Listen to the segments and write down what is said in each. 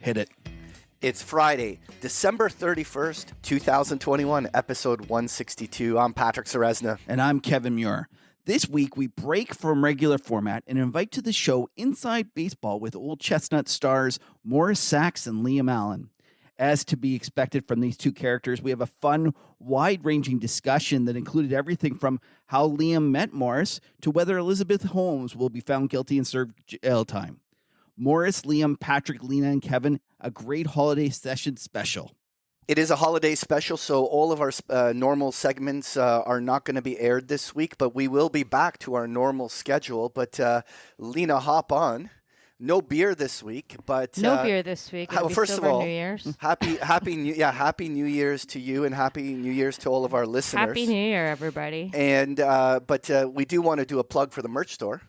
Hit it. It's Friday, December 31st, 2021, episode 162. I'm Patrick Ceresna. And I'm Kevin Muir. This week, we break from regular format and invite to the show Inside Baseball with Old Chestnut stars Morris Sachs and Liam Allen. As to be expected from these two characters, we have a fun, wide-ranging discussion that included everything from how Liam met Morris to whether Elizabeth Holmes will be found guilty and serve jail time. Morris, Liam, Patrick, Leena, and Kevin, a great holiday session special. It is a holiday special, so all of our normal segments are not going to be aired this week, but we will be back to our normal schedule. But Leena, hop on. No beer this week, but no beer this week. Well, first of all, New Year's. Happy New Year's to you, and Happy New Year's to all of our listeners. Happy New Year, everybody! And but we do want to do a plug for the merch store.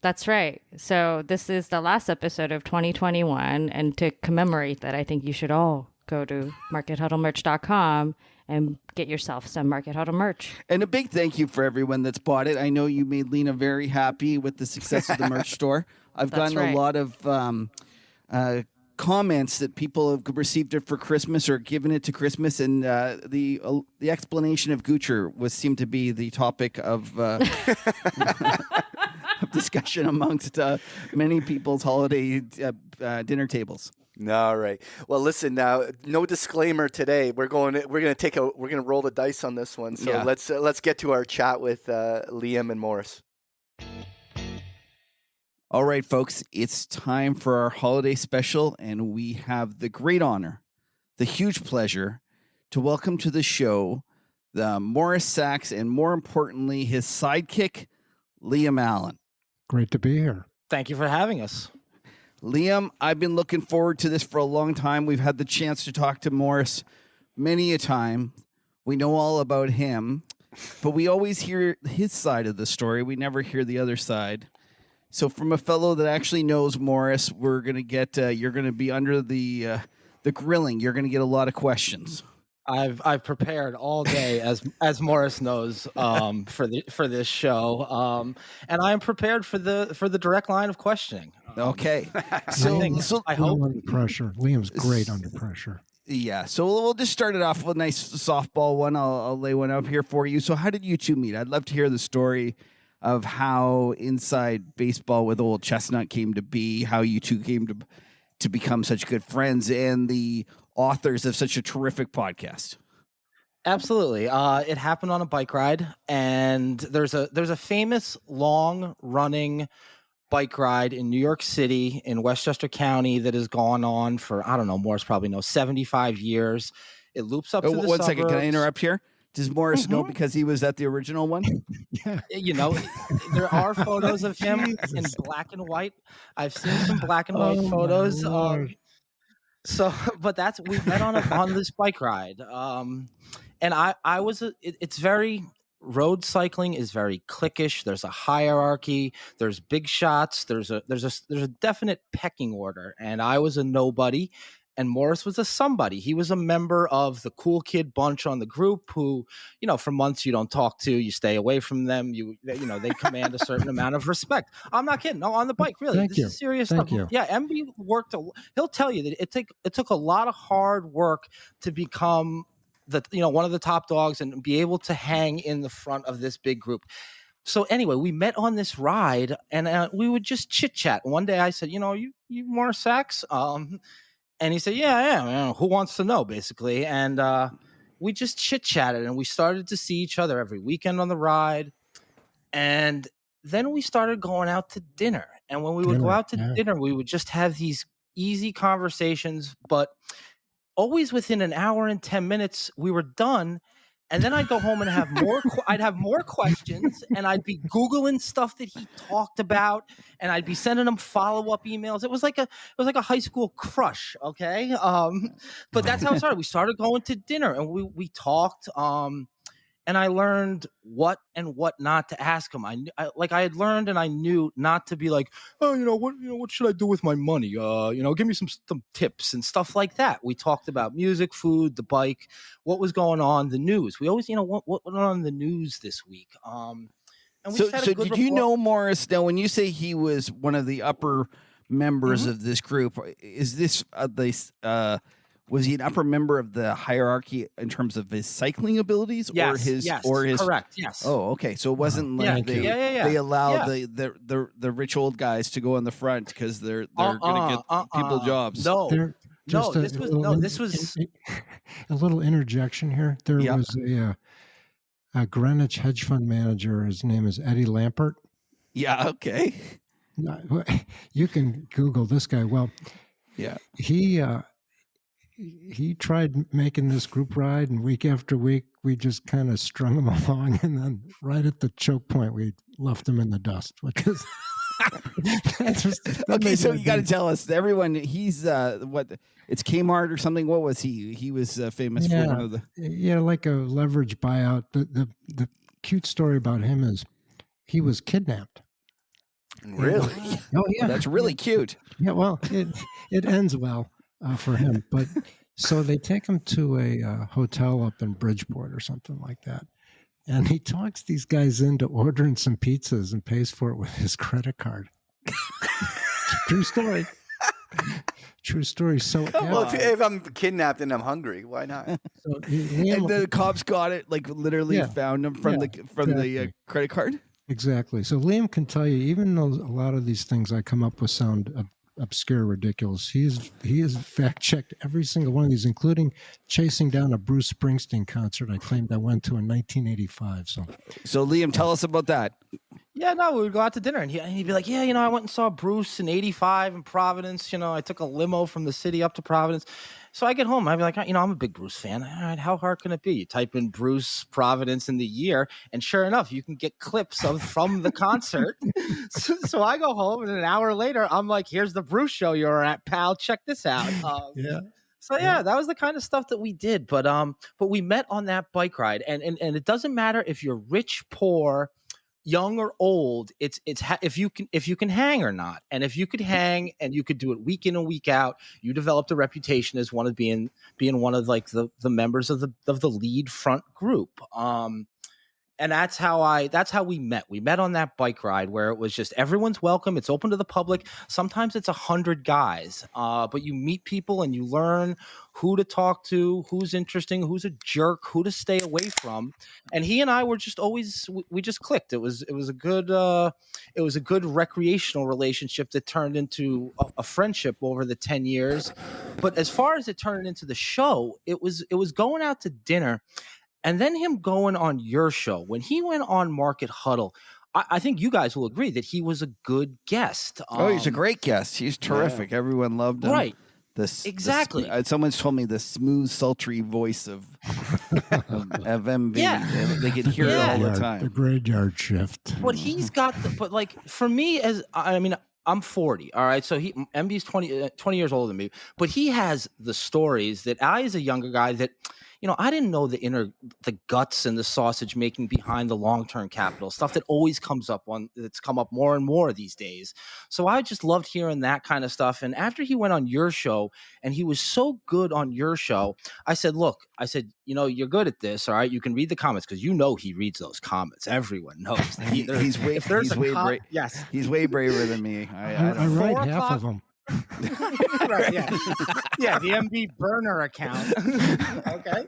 That's right. So this is the last episode of 2021, and to commemorate that, I think you should all go to markethuddlemerch.com and get yourself some Market Huddle merch. And a big thank you for everyone that's bought it. I know you made Leena very happy with the success of the merch store. I've gotten a lot of comments that people have received it for Christmas or given it to Christmas, and the explanation of Goocher seemed to be the topic of discussion amongst many people's holiday dinner tables. All right. Well, listen. Now, no disclaimer today. We're gonna roll the dice on this one. So let's get to our chat with Liam and Morris. All right, folks. It's time for our holiday special, and we have the great honor, the huge pleasure, to welcome to the show the Morris Sachs and, more importantly, his sidekick, Liam Allen. Great to be here. Thank you for having us. Liam, I've been looking forward to this for a long time. We've had the chance to talk to Morris many a time. We know all about him, but we always hear his side of the story. We never hear the other side. So from a fellow that actually knows Morris, we're going to get, you're going to be under the grilling. You're going to get a lot of questions. I've prepared all day, as Morris knows, for this show, and I am prepared for the direct line of questioning. Okay, so I hope under pressure. Liam's great under pressure. Yeah, so we'll just start it off with a nice softball one. I'll lay one up here for you. So how did you two meet? I'd love to hear the story of how Inside Baseball with Old Chestnut came to be, how you two came to become such good friends and the authors of such a terrific podcast. Absolutely. It happened on a bike ride, and there's a famous long running bike ride in New York City in Westchester County that has gone on for, I don't know, Morris probably knows, 75 years. It loops up to the One suburbs. second, can I interrupt here? Does Morris know because he was at the original one? Yeah. You know, there are photos of him in black and white. I've seen some black and white photos. But we met on this bike ride. And it's very, road cycling is very cliquish. There's a hierarchy. There's big shots. There's a definite pecking order. And I was a nobody. And Morris was a somebody. He was a member of the cool kid bunch on the group who, for months you don't talk to, you stay away from them. They command a certain amount of respect. I'm not kidding. No, on the bike, really. This is serious stuff. Yeah, MB worked. He'll tell you that it took a lot of hard work to become one of the top dogs and be able to hang in the front of this big group. So anyway, we met on this ride and we would just chit chat. One day I said, you Morris Sachs? And he said, yeah, I am. Who wants to know, basically? And we just chit-chatted, and we started to see each other every weekend on the ride. And then we started going out to dinner. And when we would go out to dinner, we would just have these easy conversations. But always within an hour and 10 minutes, we were done. And then I'd go home and have more. I'd have more questions, and I'd be Googling stuff that he talked about, and I'd be sending him follow-up emails. It was like a high school crush, okay? But that's how it started. We started going to dinner, and we talked. And I learned what and what not to ask him. I had learned, and I knew not to be like, what should I do with my money? Give me some tips and stuff like that. We talked about music, food, the bike, what was going on, the news. We always, what went on in the news this week. And we so did you know Morris? Now, when you say he was one of the upper members of this group. Is this was he an upper member of the hierarchy in terms of his cycling abilities, or his correct? Yes. Oh, okay. So it wasn't like they allow the rich old guys to go on the front because they're going to get people jobs. This was a little interjection here. There was a Greenwich hedge fund manager. His name is Eddie Lampert. Yeah. Okay. You can Google this guy. Well, yeah, he tried making this group ride, and week after week, we just kind of strung him along, and then right at the choke point, we left him in the dust, which is okay. So you got to tell us, everyone. He's it's Kmart or something. What was he? He was famous for one of the like a leverage buyout. The cute story about him is he was kidnapped. Really? Oh yeah, that's really cute. Yeah, well, it ends well for him, but so they take him to a hotel up in Bridgeport or something like that, and he talks these guys into ordering some pizzas and pays for it with his credit card. True story. True story. So well, if I'm kidnapped and I'm hungry, why not? So and the cops got it, like literally found him from the credit card. Exactly. So Liam can tell you, even though a lot of these things I come up with sound obscure, ridiculous, he has fact checked every single one of these, including chasing down a Bruce Springsteen concert I claimed I went to in 1985. So Liam, tell us about that. Yeah, no, we would go out to dinner, and he'd be like, yeah, I went and saw Bruce in 85 in Providence. I took a limo from the city up to Providence. So I get home, I'd be like, I'm a big Bruce fan. All right, how hard can it be? You type in Bruce Providence in the year, and sure enough, you can get clips from the concert. So I go home, and an hour later, I'm like, here's the Bruce show you were at, pal. Check this out. So that was the kind of stuff that we did. But we met on that bike ride, and it doesn't matter if you're rich, poor, young or old. It's if you can hang or not. And if you could hang and you could do it week in and week out, you developed a reputation as one of being one of like the members of the lead front group. And that's how we met. We met on that bike ride where it was just everyone's welcome. It's open to the public. Sometimes it's 100 guys, but you meet people and you learn who to talk to, who's interesting, who's a jerk, who to stay away from. And he and I were just we just clicked. It was a good recreational relationship that turned into a friendship over the 10 years. But as far as it turned into the show, it was going out to dinner. And then him going on your show. When he went on Market Huddle, I think you guys will agree that he was a good guest. He's a great guest. He's terrific. Yeah. Everyone loved him. Right. Exactly. Someone's told me the smooth, sultry voice of MB. Yeah. They could hear it all the time. The graveyard shift. But he's got for me, I'm 40. All right. So MB's 20 years older than me, but he has the stories that I, as a younger guy, that, I didn't know the guts and the sausage making behind the long-term capital stuff that always that's come up more and more these days. So I just loved hearing that kind of stuff. And after he went on your show and he was so good on your show, I said, you're good at this. All right. You can read the comments because he reads those comments. Everyone knows that he's way braver than me. I write half of them. Right, yeah, the MB burner account. Okay.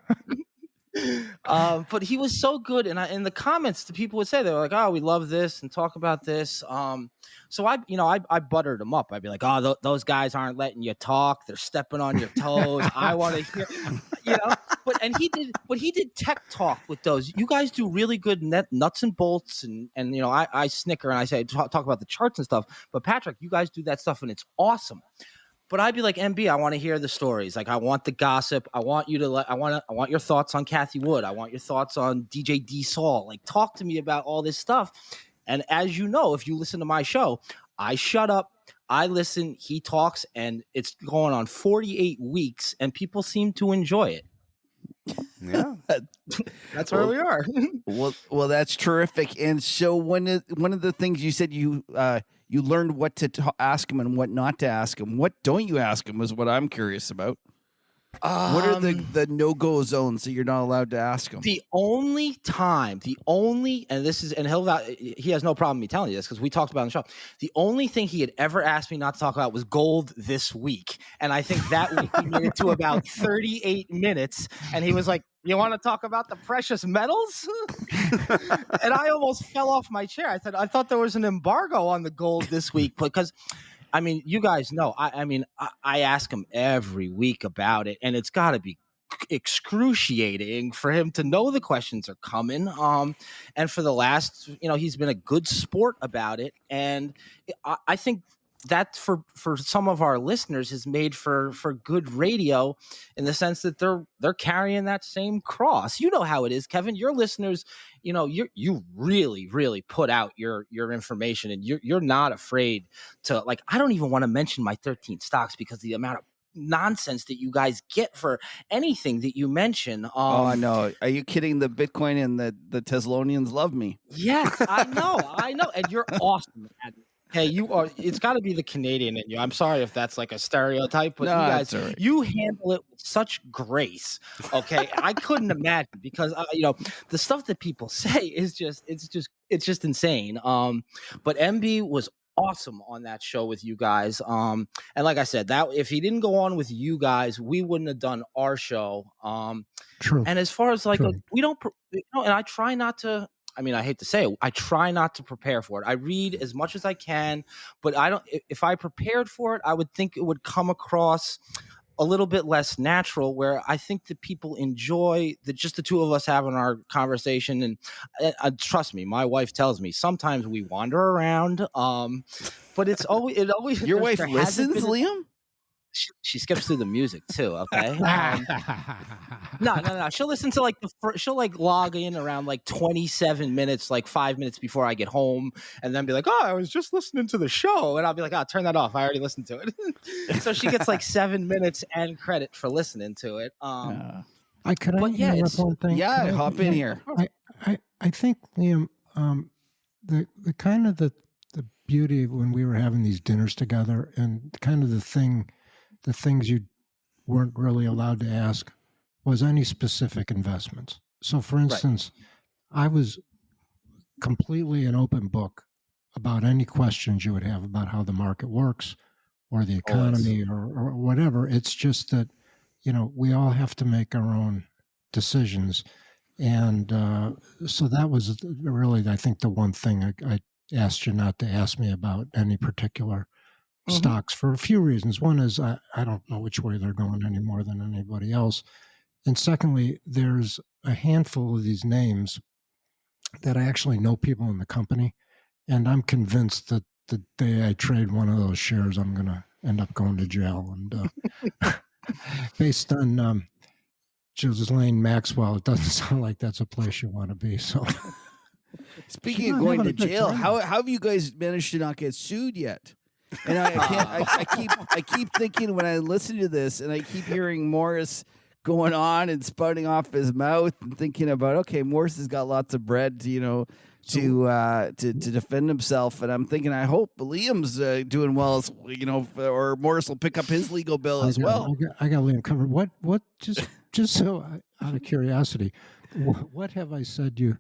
But he was so good, and in the comments, the people would say, they were like, "Oh, we love this and talk about this." So I buttered him up. I'd be like, "Oh, those guys aren't letting you talk; they're stepping on your toes." I want to hear, But he did tech talk with those. You guys do really good nuts and bolts, and I snicker and I say talk about the charts and stuff. But Patrick, you guys do that stuff, and it's awesome. But I'd be like, MB, I want to hear the stories. Like, I want the gossip. I want you to I want your thoughts on Kathy Wood. I want your thoughts on DJ D Saul. Like, talk to me about all this stuff. And as you know, if you listen to my show, I shut up, I listen, he talks, and it's going on 48 weeks, and people seem to enjoy it. Yeah, that's where we are. well, that's terrific. And so one of the things you said you learned what to ask him and what not to ask him. What don't you ask him is what I'm curious about. What are the no-go zones that you're not allowed to ask him? The only, and he has no problem me telling you this because we talked about it on the show. The only thing he had ever asked me not to talk about was gold this week. And I think that week we made it to about 38 minutes. And he was like, you want to talk about the precious metals? And I almost fell off my chair. I said, I thought there was an embargo on the gold this week because I mean, you guys know, I ask him every week about it, and it's got to be excruciating for him to know the questions are coming. And for the last, he's been a good sport about it. And I think that for some of our listeners has made for good radio in the sense that they're carrying that same cross. You know how it is, Kevin. Your listeners, you really, really put out your information, and you're not afraid to, like, I don't even want to mention my 13 stocks because the amount of nonsense that you guys get for anything that you mention. Oh, no. Are you kidding? The Bitcoin and the Teslonians love me. Yes, I know. And you're awesome at it. Hey, you are. It's got to be the Canadian in you. I'm sorry if that's like a stereotype, but No, you guys, right. you handle it with such grace. Okay, I couldn't imagine because the stuff that people say is just insane. But MB was awesome on that show with you guys. And like I said, that if he didn't go on with you guys, we wouldn't have done our show. True. And as far as like True. we don't, and I try not to. I mean, I hate to say it, I try not to prepare for it. I read as much as I can, but I don't. If I prepared for it, I would think it would come across a little bit less natural, where I think that people enjoy just the two of us having our conversation. And trust me, my wife tells me sometimes we wander around, but it always. Your wife listens, Liam? She skips through the music too. Okay. No. She'll listen to she'll log in around like 27 minutes, like 5 minutes before I get home, and then be like, "Oh, I was just listening to the show," and I'll be like, "Oh, turn that off. I already listened to it." So she gets like 7 minutes and credit for listening to it. One thing? Yeah, hop in here. I think, Liam, the kind of the beauty of when we were having these dinners together, and kind of the things you weren't really allowed to ask was any specific investments. So, for instance, I was completely an open book about any questions you would have about how the market works or the economy or whatever. It's just that, we all have to make our own decisions. And so that was really, I think, the one thing I asked you not to ask me about any particular stocks for a few reasons. One is I don't know which way they're going any more than anybody else. And secondly, there's a handful of these names that I actually know people in the company. And I'm convinced that the day I trade one of those shares, I'm going to end up going to jail. And based on Ghislaine Maxwell, it doesn't sound like that's a place you want to be. So, speaking of going to jail, how have you guys managed to not get sued yet? And I keep thinking when I listen to this, and I keep hearing Morris going on and spouting off his mouth, and thinking about, okay, Morris has got lots of bread, to defend himself, and I'm thinking, I hope Liam's doing well, or Morris will pick up his legal bill as well. I got Liam covered. What? Just so out of curiosity, what have I said you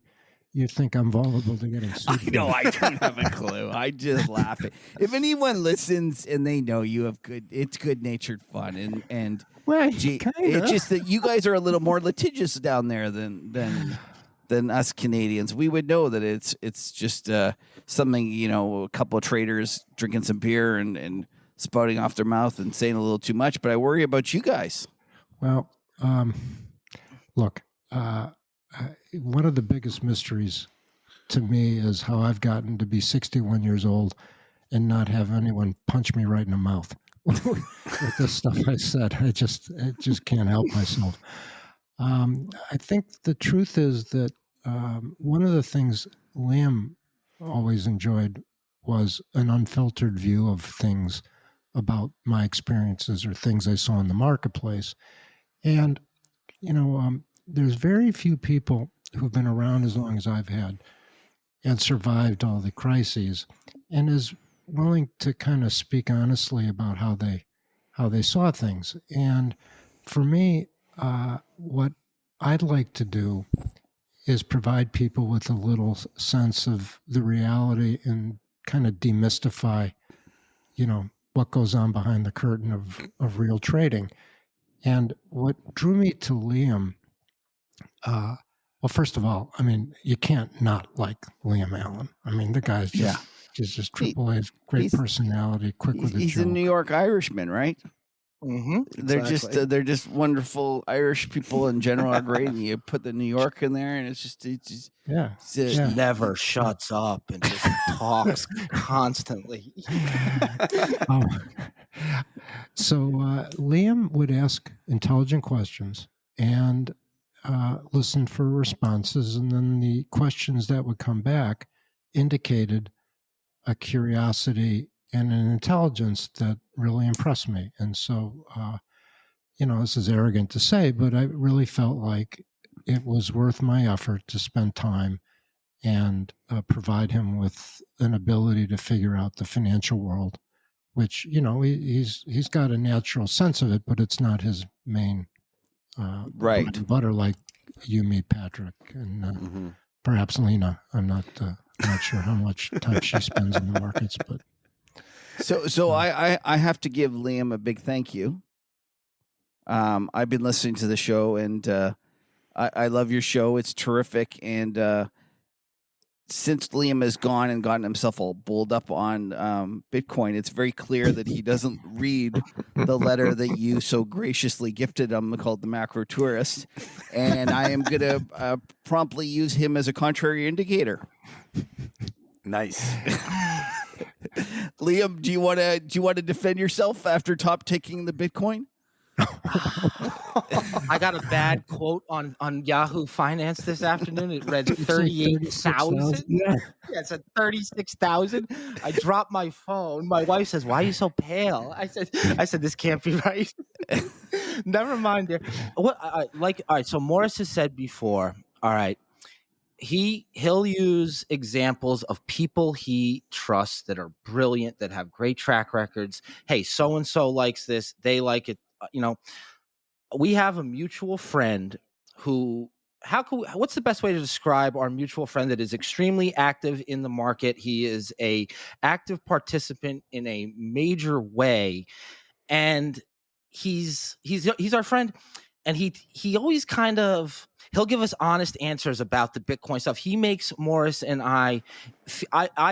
think I'm vulnerable to getting sued? No, I don't have a clue. I just laugh. If anyone listens and they know you have it's good-natured fun, and well, it's just that you guys are a little more litigious down there than us Canadians. We would know that it's just something, a couple of traders drinking some beer and spouting off their mouth and saying a little too much. But I worry about you guys. Well, look. One of the biggest mysteries to me is how I've gotten to be 61 years old and not have anyone punch me right in the mouth with this stuff I said. I just can't help myself. I think the truth is that one of the things Liam always enjoyed was an unfiltered view of things about my experiences or things I saw in the marketplace. And, there's very few people who've been around as long as I've had and survived all the crises and is willing to kind of speak honestly about how they saw things. And, for me, what I'd like to do is provide people with a little sense of the reality and kind of demystify, what goes on behind the curtain of real trading. And what drew me to Liam, well, first of all, I mean, you can't not like Liam Allen. I mean, the guy's just triple A, great personality, quick with a He's joke. a New York Irishman, right? Mm-hmm. They're just wonderful. Irish people in general are great, and you put the New York in there, and it's just Never shuts up and just talks constantly. So Liam would ask intelligent questions and listen for responses, and then the questions that would come back indicated a curiosity and an intelligence that really impressed me. And so, this is arrogant to say, but I really felt like it was worth my effort to spend time and provide him with an ability to figure out the financial world, which, he's got a natural sense of it, but it's not his main bread and butter like you, me, Patrick, and perhaps Leena. I'm not sure how much time she spends in the markets, but so I have to give Liam a big thank you. I've been listening to the show, and I love your show. It's terrific, and since Liam has gone and gotten himself all bulled up on Bitcoin, it's very clear that he doesn't read the letter that you so graciously gifted him called The Macro Tourist. And I am going to promptly use him as a contrary indicator. Nice. Liam, do you want to defend yourself after top taking the Bitcoin? I got a bad quote on Yahoo Finance this afternoon. It read 38,000. Yeah, it said 36,000. I dropped my phone. My wife says, "Why are you so pale?" I said, "This can't be right." Never mind. There. What? All right. So Morris has said before. All right. He'll use examples of people he trusts that are brilliant, that have great track records. Hey, so and so likes this. They like it. We have a mutual friend who, what's the best way to describe our mutual friend that is extremely active in the market? He is a active participant in a major way, and he's our friend, and he always kind of, he'll give us honest answers about the Bitcoin stuff. He makes Morris and I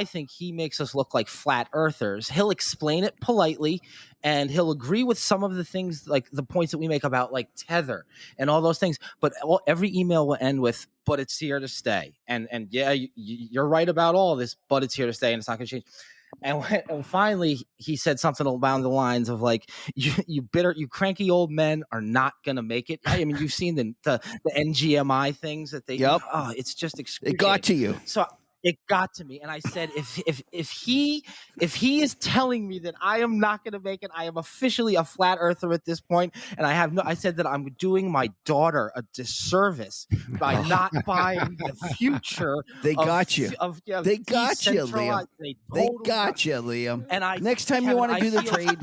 think he makes us look like flat earthers. He'll explain it politely, and he'll agree with some of the things, like the points that we make about like Tether and all those things. But every email will end with, "But it's here to stay." And yeah, you're right about all this, but it's here to stay, and it's not going to change. And finally, he said something along the lines of like, you cranky old men are not going to make it. I mean, you've seen the NGMI things that they, it's just excruciating. It got to you. So it got to me. And I said, if he is telling me that I am not going to make it, I am officially a flat earther at this point. And I said that I'm doing my daughter a disservice by not buying the future. They got you. They got you, Liam. They got you, Liam. And next time you want to do the trade,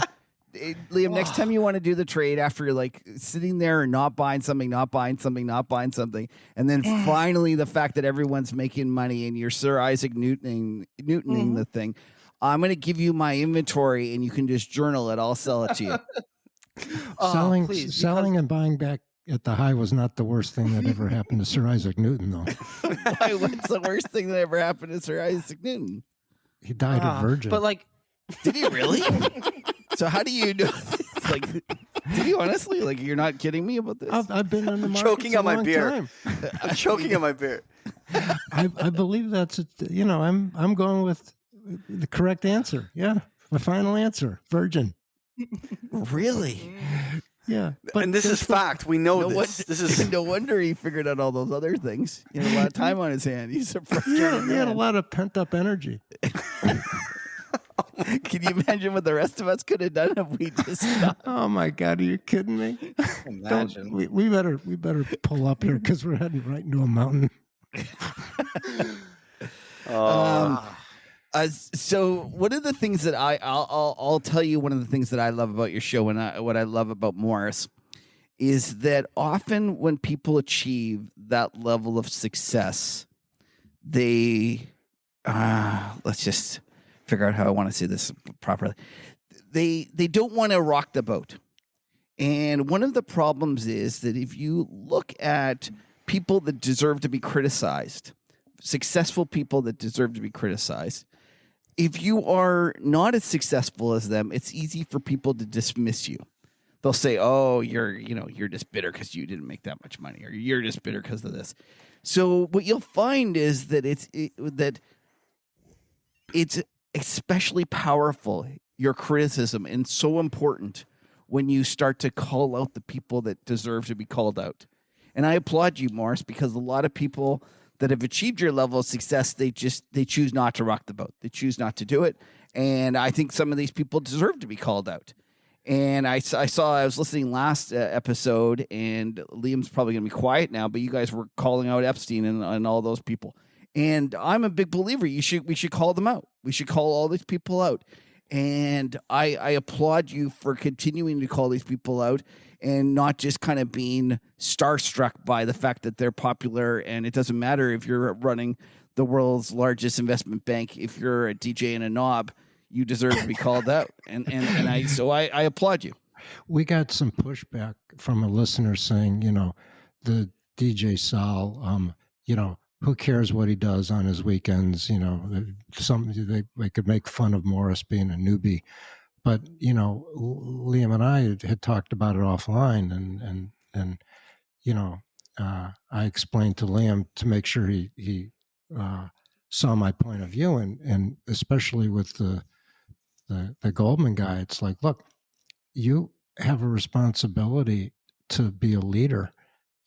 Liam, next time you want to do the trade after you're like sitting there and not buying something, and then finally the fact that everyone's making money and you're Sir Isaac Newtoning the thing, I'm going to give you my inventory and you can just journal it. I'll sell it to you. Selling and buying back at the high was not the worst thing that ever happened to Sir Isaac Newton, though. What's the worst thing that ever happened to Sir Isaac Newton? He died a virgin. But like, did he really? So how do you know this? Like, did you honestly? Like, you're not kidding me about this? I've been in the market choking on my beer. Time. I'm choking on my beer. I believe that's it. I'm going with the correct answer. Yeah, my final answer: virgin. Really? Yeah. And this is fact. We know this. This is no wonder he figured out all those other things. He had a lot of time on his hand. He's a frustrated he had a lot of pent up energy. Can you imagine what the rest of us could have done if we just stopped? Oh my God, are you kidding me? Imagine. We better pull up here because we're heading right into a mountain. So one of the things that I'll tell you, one of the things that I love about your show and what I love about Morris is that often when people achieve that level of success, they let's just figure out how I want to say this properly. They don't want to rock the boat. And one of the problems is that if you look at people that deserve to be criticized, successful people that deserve to be criticized, if you are not as successful as them, it's easy for people to dismiss you. They'll say, "Oh, you're just bitter because you didn't make that much money, or you're just bitter because of this." So what you'll find is that it's especially powerful, your criticism, and so important when you start to call out the people that deserve to be called out. And I applaud you, Morris, because a lot of people that have achieved your level of success, they choose not to rock the boat. They choose not to do it. And I think some of these people deserve to be called out. And I was listening last episode, and Liam's probably going to be quiet now, but you guys were calling out Epstein and all those people. And I'm a big believer. We should call them out. We should call all these people out. And I applaud you for continuing to call these people out and not just kind of being starstruck by the fact that they're popular. And it doesn't matter if you're running the world's largest investment bank. If you're a DJ and a knob, you deserve to be called out. And I applaud you. We got some pushback from a listener saying, the DJ Sal, who cares what he does on his weekends? They could make fun of Morris being a newbie, but Liam and I had talked about it offline, and I explained to Liam to make sure he saw my point of view, and especially with the Goldman guy, it's like, look, you have a responsibility to be a leader,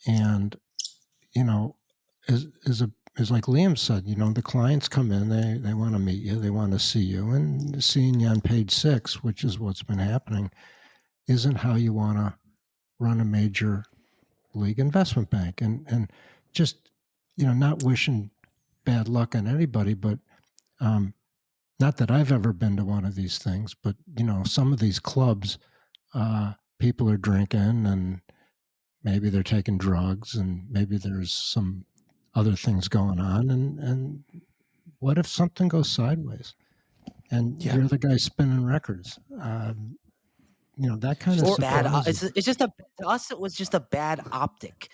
and is like Liam said, the clients come in, they want to meet you, they want to see you, and seeing you on page 6, which is what's been happening, isn't how you want to run a major league investment bank. And just, not wishing bad luck on anybody, but not that I've ever been to one of these things, but, some of these clubs, people are drinking, and maybe they're taking drugs, and maybe there's some other things going on, and what if something goes sideways and you're the guy spinning records? That kind of bad. It's just to us. It was just a bad optic.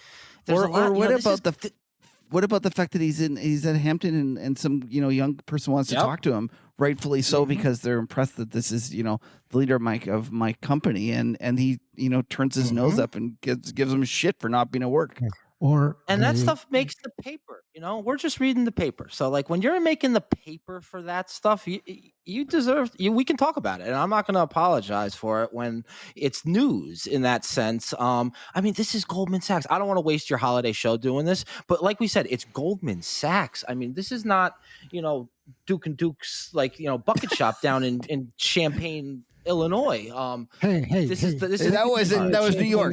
There's What about the fact that he's at Hampton and some young person wants to talk to him, rightfully so, because they're impressed that this is the leader of my company, and he turns his nose up and gives him shit for not being at work. That stuff makes the paper. We're just reading the paper. So like when you're making the paper for that stuff, you deserve. We can talk about it, and I'm not going to apologize for it when it's news in that sense. This is Goldman Sachs. I don't want to waste your holiday show doing this, but like we said, it's Goldman Sachs. This is not Duke and Duke's bucket shop down in Champaign, Illinois. That was New York.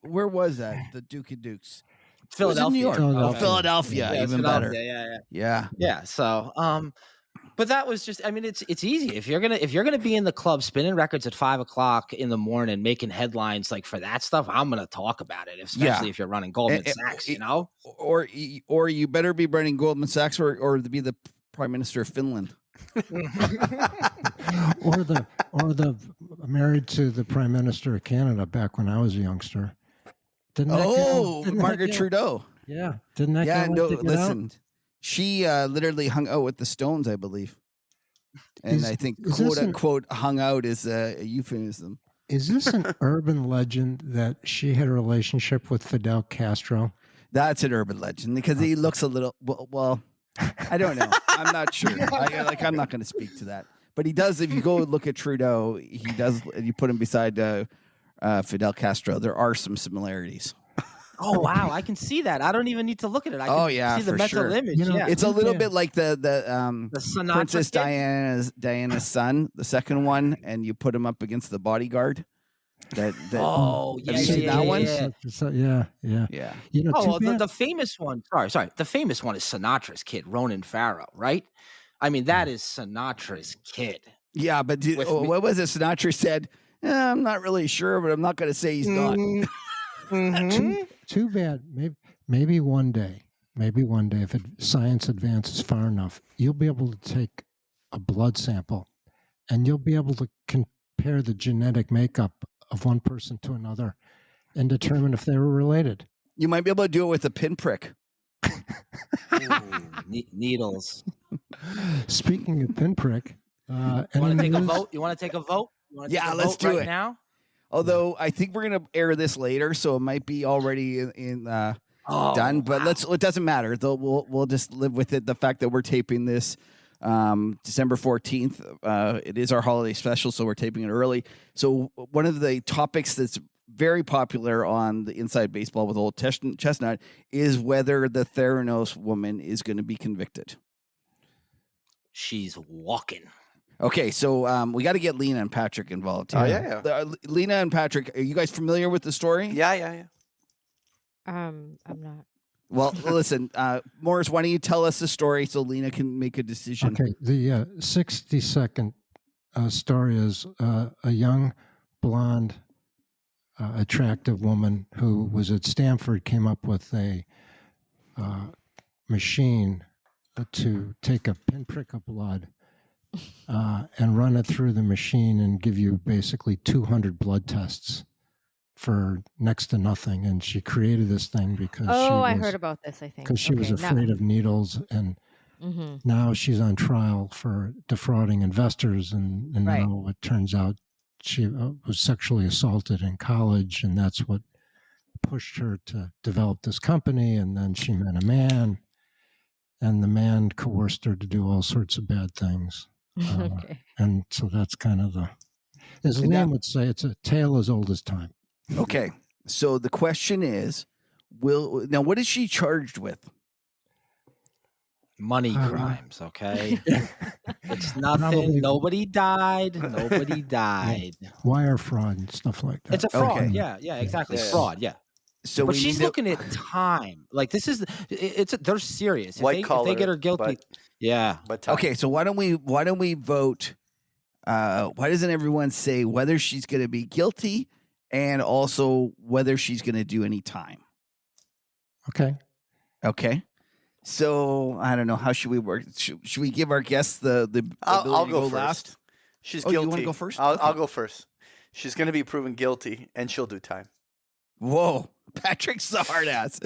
Where was that? The Duke and Dukes. Philadelphia. New York. Philadelphia. Yeah, even better. Yeah. So, but that was just. It's easy if you're gonna be in the club spinning records at 5:00 in the morning, making headlines like for that stuff. I'm gonna talk about it, especially if you're running Goldman Sachs. Or you better be running Goldman Sachs or to be the Prime Minister of Finland. or the married to the Prime Minister of Canada back when I was a youngster. Margaret Trudeau. Yeah, didn't that? Yeah, no. Listen, she literally hung out with the Stones, I believe, and I think quote unquote hung out is a euphemism. Is this an urban legend that she had a relationship with Fidel Castro? That's an urban legend because he looks a little well. I don't know. I'm not sure. I'm not going to speak to that. But he does. If you go look at Trudeau, he does. And you put him beside Fidel Castro. There are some similarities. Oh wow, I can see that. I don't even need to look at it. I can see the mental image. It's a little bit like the Princess kid? Diana's son, the second one, and you put him up against the bodyguard. Have you seen that one? Yeah. The famous one. Sorry. The famous one is Sinatra's kid, Ronan Farrow, right? That is Sinatra's kid. Yeah, but what was it? Sinatra said I'm not really sure, but I'm not going to say he's not. Too bad. Maybe one day, if science advances far enough, you'll be able to take a blood sample and you'll be able to compare the genetic makeup of one person to another and determine if they were related. You might be able to do it with a pinprick. Needles. Speaking of pinprick, You want to take a vote? You want to take a vote? Yeah, let's do it now. Although I think we're going to air this later, so it might be already done. But it doesn't matter. We'll just live with it. The fact that we're taping this December 14th, it is our holiday special, so we're taping it early. So one of the topics that's very popular on the Inside Baseball with Old Chestnut is whether the Theranos woman is going to be convicted. She's walking. Okay, so we got to get Leena and Patrick involved. Oh, yeah. Leena and Patrick, are you guys familiar with the story? Yeah. I'm not. Well, listen, Morris, why don't you tell us the story so Leena can make a decision? Okay, the 60-second story is a young, blonde, attractive woman who was at Stanford came up with a machine to take a pinprick of blood and run it through the machine and give you basically 200 blood tests for next to nothing. And she created this thing because I heard about this, I think. Because she was afraid of needles. And now she's on trial for defrauding investors. And now it turns out she was sexually assaulted in college. And that's what pushed her to develop this company. And then she met a man. And the man coerced her to do all sorts of bad things. Okay. And so that's kind of as Liam would say, it's a tale as old as time. Okay, so the question is, what is she charged with? Money crimes, okay? It's nothing. Probably. Nobody died. Wire fraud and stuff like that. It's a fraud. Okay. Yeah, exactly. Yeah. Fraud, yeah. So But she's looking at time. Like this is, they're serious. If they get her guilty, But okay, so why don't we vote? Why doesn't everyone say whether she's going to be guilty and also whether she's going to do any time? Okay. So I don't know. How should we work? Should we give our guests the I'll go first. last? She's Oh, guilty. you want to go first? I'll go first. She's going to be proven guilty, and she'll do time. Whoa, Patrick's the hard ass.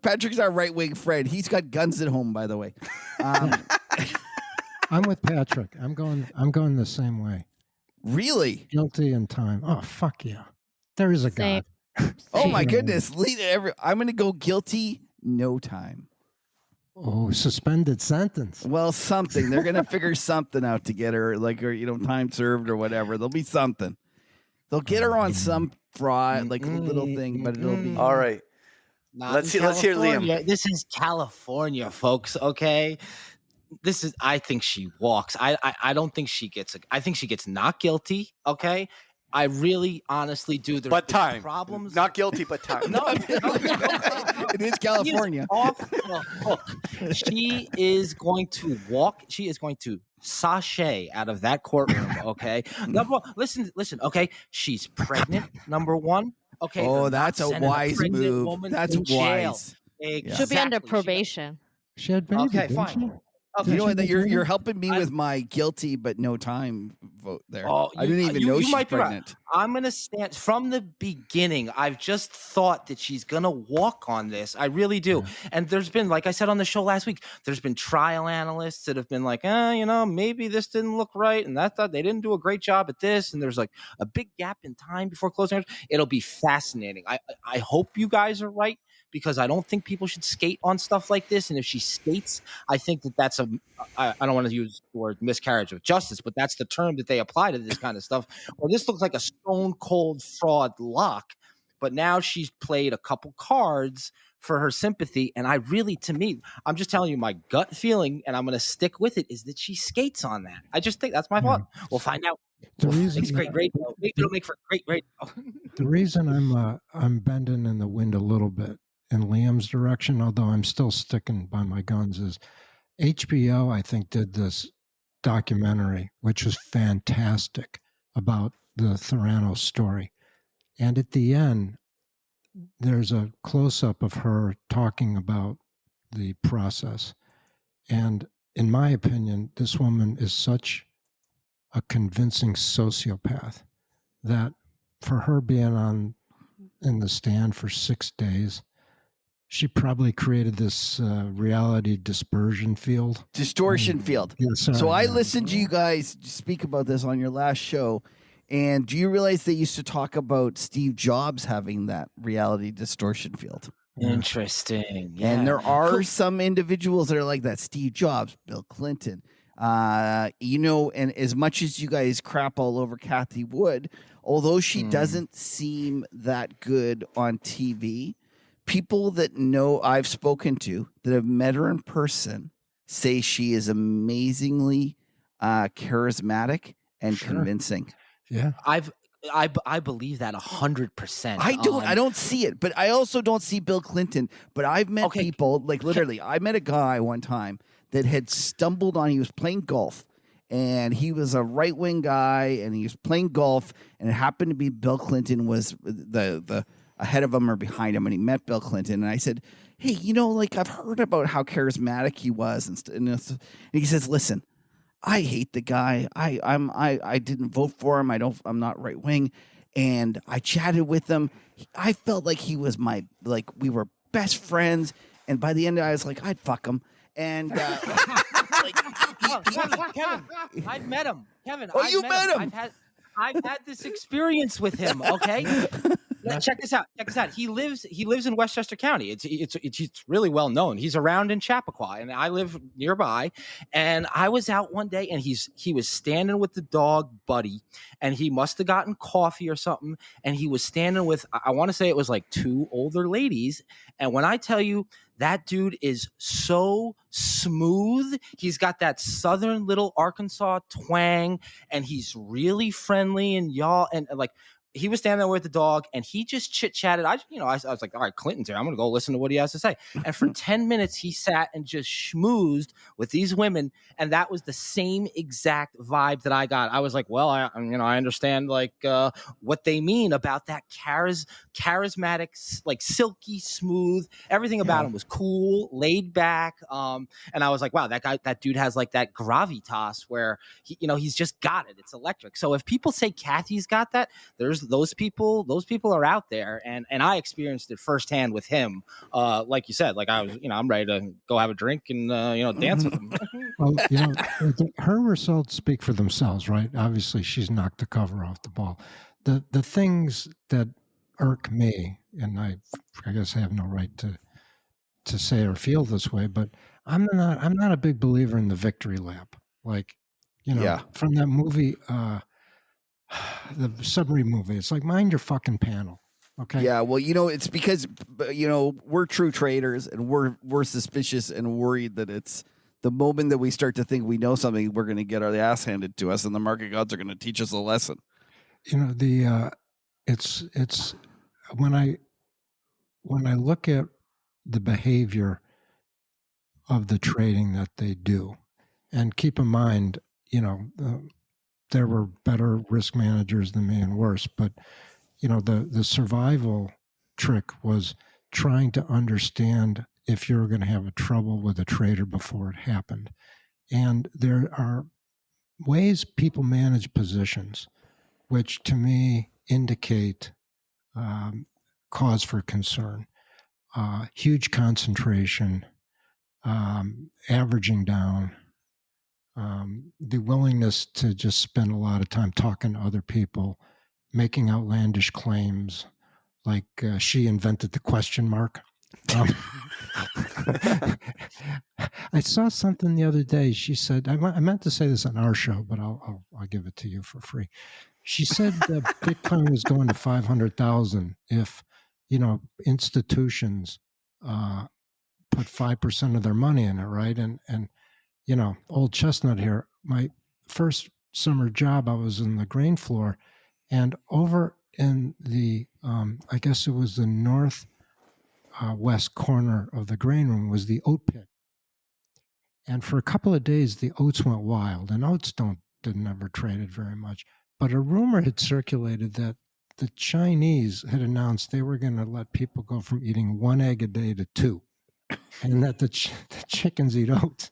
Patrick's our right wing friend. He's got guns at home, by the way. I'm with Patrick. I'm going the same way. Really? Guilty in time. Oh, fuck yeah. There is a Same. God. Oh my Same. goodness, I'm going to go guilty. No time. Oh, suspended sentence. Well, something. They're going to figure something out to get her, time served or whatever. There'll be something. They'll get her on some fraud, like a little thing, but it'll be All right. Let's hear Liam. This is California, folks. Okay. I think she walks. I don't think she gets. I think she gets not guilty. Okay. I really, honestly do. There's But time. problems. Not guilty, but time. No, It is California. She is going to walk. She is going to sashay out of that courtroom. Okay. Listen. Okay. She's pregnant. Number one. Okay. Oh, that's a wise move. That's wise. Exactly. She'll be under probation. She had baby, Okay, didn't fine. she? Okay. You know what? You're helping me with my guilty but no time vote there. Oh, I didn't even know she's might be right. pregnant. I'm going to stand from the beginning. I've just thought that she's going to walk on this. I really do. And there's been, like I said on the show last week, there's been trial analysts that have been like, maybe this didn't look right. And that thought they didn't do a great job at this. And there's like a big gap in time before closing. It'll be fascinating. I hope you guys are right, because I don't think people should skate on stuff like this. And if she skates, I think that's I don't want to use the word miscarriage of justice, but that's the term that they apply to this kind of stuff. Well, this looks like a stone cold fraud lock, but now she's played a couple cards for her sympathy. And to me, I'm just telling you my gut feeling, and I'm going to stick with it, is that she skates on that. I just think that's my thought. We'll find out. It's great radio. It'll make for great radio. The reason I'm bending in the wind a little bit in Liam's direction, although I'm still sticking by my guns, is HBO, I think, did this documentary, which was fantastic, about the Theranos story. And at the end, there's a close-up of her talking about the process. And in my opinion, this woman is such a convincing sociopath that for her being in the stand for 6 days, she probably created this reality dispersion field. Distortion field. Yeah, sorry, So I yeah. listened to you guys speak about this on your last show. And do you realize they used to talk about Steve Jobs having that reality distortion field? Interesting. Yeah. And there are some individuals that are like that. Steve Jobs, Bill Clinton. And as much as you guys crap all over Kathy Wood, although she doesn't seem that good on TV, people that know I've spoken to that have met her in person say she is amazingly charismatic and convincing. Yeah. I believe that 100%. I don't see it, but I also don't see Bill Clinton. But I've met people, like literally, I met a guy one time that had stumbled on, he was playing golf, and he was a right-wing guy, and he was playing golf, and it happened to be Bill Clinton was the ahead of him or behind him, and he met Bill Clinton, and I said, hey, I've heard about how charismatic he was, and he says, listen, I hate the guy. I didn't vote for him. I'm not right wing. And I chatted with him. I felt like he was we were best friends. And by the end, I was like, I'd fuck him. And Kevin, I've met him. Kevin, oh, you met him. I've had this experience with him. Okay. Check this out. He lives in Westchester County. It's really well known. He's around in Chappaqua, and I live nearby. And I was out one day, and he was standing with the dog Buddy, and he must have gotten coffee or something. And he was standing with, I want to say it was like 2 older ladies. And when I tell you, that dude is so smooth. He's got that southern little Arkansas twang, and he's really friendly and y'all and like. He was standing there with the dog, and he just chit-chatted. I was like, all right, Clinton's here. I'm going to go listen to what he has to say. And for 10 minutes, he sat and just schmoozed with these women, and that was the same exact vibe that I got. I was like, well, I understand, like, what they mean about that charismatic, like, silky smooth. Everything about him was cool, laid back. And I was like, wow, that dude has, like, that gravitas where, he's just got it. It's electric. So if people say Kathy's got that, there's those people are out there, and I experienced it firsthand with him. Like you said, like I was, I'm ready to go have a drink and dance with him. Well, her results speak for themselves, right? Obviously, she's knocked the cover off the ball. The things that irk me, and I guess I have no right to say or feel this way, but I'm not a big believer in the victory lap. Like, from that movie. The submarine movie. It's like, mind your fucking panel. Okay. Yeah. Well, it's because, we're true traders, and we're suspicious and worried that it's the moment that we start to think we know something, we're going to get our ass handed to us, and the market gods are going to teach us a lesson. It's when I look at the behavior of the trading that they do, and keep in mind, there were better risk managers than me and worse, but the survival trick was trying to understand if you were going to have a trouble with a trader before it happened. And there are ways people manage positions, which to me indicate cause for concern. Huge concentration, averaging down, the willingness to just spend a lot of time talking to other people, making outlandish claims, like she invented the question mark. I saw something the other day. She said, I meant to say this on our show, but I'll give it to you for free. She said Bitcoin was going to 500,000 if, institutions put 5% of their money in it, right? And Old Chestnut here, my first summer job, I was in the grain floor, and over in the, I guess it was the north west corner of the grain room was the oat pit. And for a couple of days, the oats went wild, and oats didn't ever traded very much. But a rumor had circulated that the Chinese had announced they were going to let people go from eating 1 egg a day to 2, and that the chickens eat oats.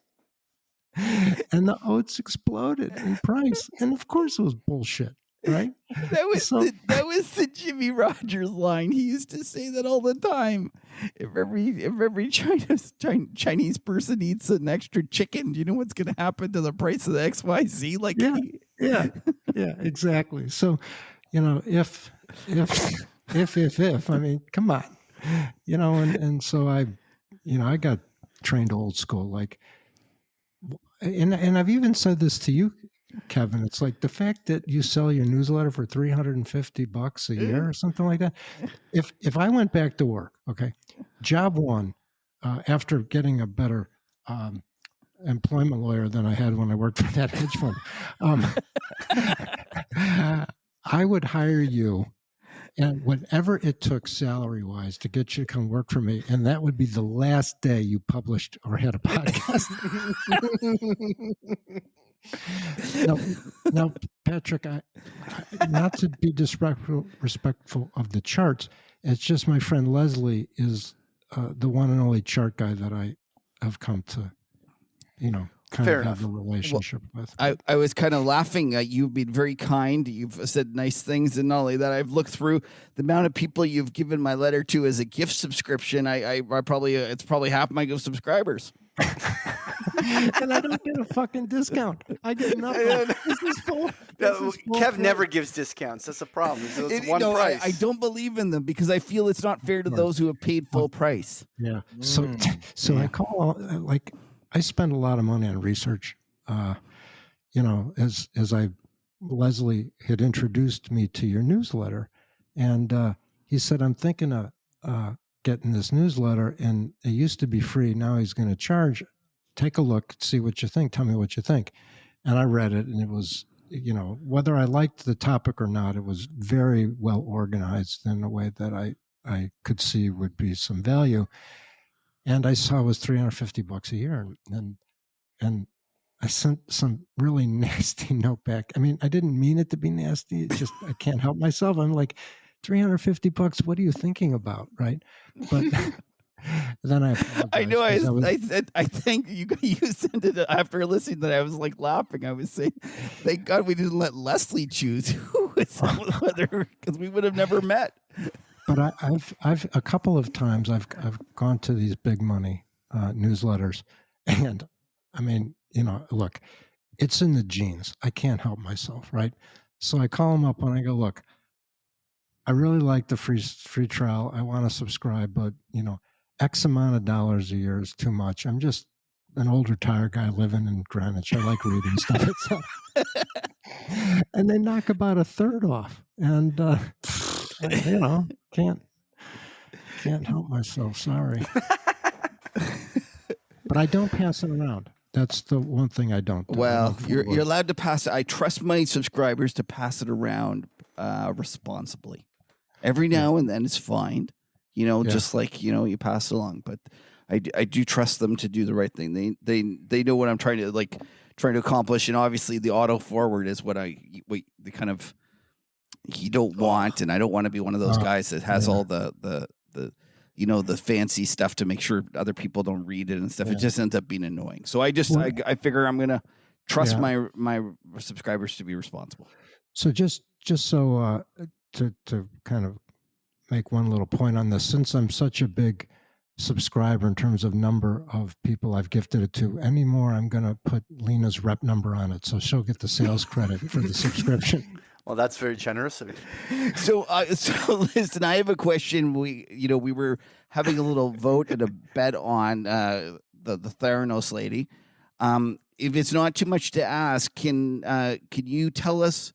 And the oats exploded in price. And of course it was bullshit, right? That was So- that was the Jimmy Rogers line. He used to say that all the time. If every Chinese person eats an extra chicken, do you know what's going to happen to the price of the XYZ? Like, Yeah, exactly. So, if, I mean, come on, and so I got trained old school, like, and I've even said this to you, Kevin. It's like the fact that you sell your newsletter for $350 a year or something like that. If I went back to work, okay, job one, after getting a better employment lawyer than I had when I worked for that hedge fund, I would hire you, and whatever it took salary wise to get you to come work for me, and that would be the last day you published or had a podcast. Now, Patrick, I not to be respectful of the charts. It's just my friend Leslie is the one and only chart guy that I have come to, kind Fair of have enough. a relationship with. I was kind of laughing. You've been very kind. You've said nice things, and not only that, I've looked through the amount of people you've given my letter to as a gift subscription. I probably it's probably half my subscribers. And I don't get a fucking discount. I get nothing. This is full. Kev never gives discounts. That's a problem. So it's one No, price. I don't believe in them because I feel it's not fair to those who have paid full price. Yeah. So I call, like, I spend a lot of money on research. As Leslie had introduced me to your newsletter, and he said, I'm thinking of getting this newsletter, and it used to be free. Now he's going to charge. Take a look, see what you think. Tell me what you think. And I read it, and it was, whether I liked the topic or not, it was very well organized in a way that I could see would be some value. And I saw it was $350 a year, and I sent some really nasty note back. I mean, I didn't mean it to be nasty. It's just I can't help myself. I'm like, $350. What are you thinking about, right? But then I know. I said I think you sent it after listening. That I was like laughing. I was saying, thank God we didn't let Leslie choose who was whether, because we would have never met. But I've a couple of times I've gone to these big money newsletters, and I mean, look, it's in the genes. I can't help myself, right? So I call them up and I go, look, I really like the free trial. I want to subscribe, but X amount of dollars a year is too much. I'm just an old retired guy living in Greenwich. I like reading stuff. And they knock about a third off, and can't help myself. Sorry. But I don't pass it around. That's the one thing I don't do. Well, you're allowed to pass it. I trust my subscribers to pass it around responsibly. Every now and then it's fine, just like, you pass it along. But I do trust them to do the right thing. They know what I'm trying to accomplish. And obviously the auto forward is what the kind of, you don't want. And I don't want to be one of those guys that has all the fancy stuff to make sure other people don't read it and stuff. It just ends up being annoying. So I figure I'm going to trust my subscribers to be responsible. So just so to kind of make one little point on this, since I'm such a big subscriber in terms of number of people I've gifted it to, anymore I'm going to put Leena's rep number on it, so she'll get the sales credit for the subscription. Well, that's very generous of you. So listen, I have a question. We were having a little vote and a bet on the Theranos lady. If it's not too much to ask, can you tell us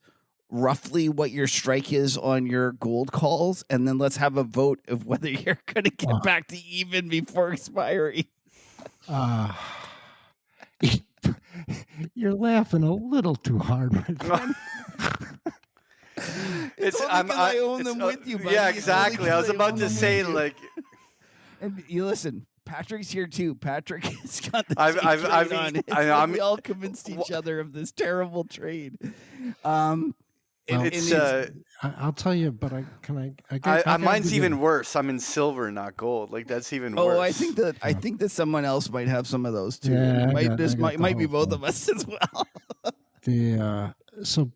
roughly what your strike is on your gold calls, and then let's have a vote of whether you're going to get back to even before expiry? You're laughing a little too hard, my friend. I own them with you, buddy. Yeah, exactly. I was about to say, like, and you listen. Patrick's here too. Patrick has got the trade on it. We all convinced each other of this terrible trade. Well, it's I'll tell you, but I gotta mine's give you- even worse. I'm in silver, not gold. Like that's even worse. Oh, I think that someone else might have some of those too. Yeah, I might got the be whole both of us as well. So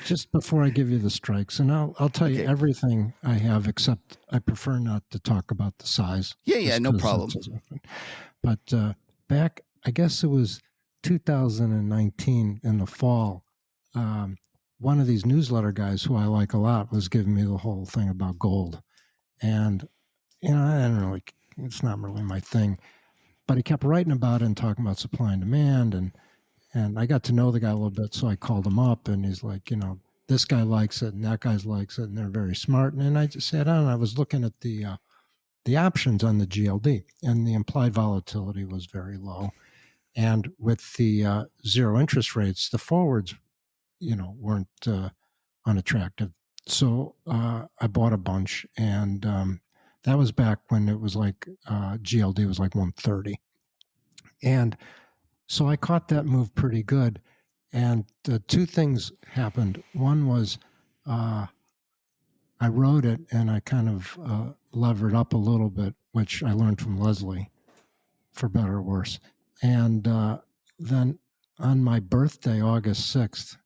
just before I give you the strikes, and I'll tell you Okay. everything I have, except I prefer not to talk about the size. Yeah, just no 'cause problem. it's different. But back, I guess it was 2019 in the fall. One of these newsletter guys who I like a lot was giving me the whole thing about gold, and I don't really, it's not really my thing, but he kept writing about it and talking about supply and demand, and I got to know the guy a little bit, so I called him up, and he's like, this guy likes it, and that guy likes it, and they're very smart. And then I just sat down, and I was looking at the options on the GLD, and the implied volatility was very low. And with the zero interest rates, the forwards, weren't unattractive. So I bought a bunch, and that was back when it was like GLD was like 130. And so I caught that move pretty good. And two things happened. One was I wrote it and I kind of levered up a little bit, which I learned from Leslie, for better or worse. And then on my birthday, August 6th,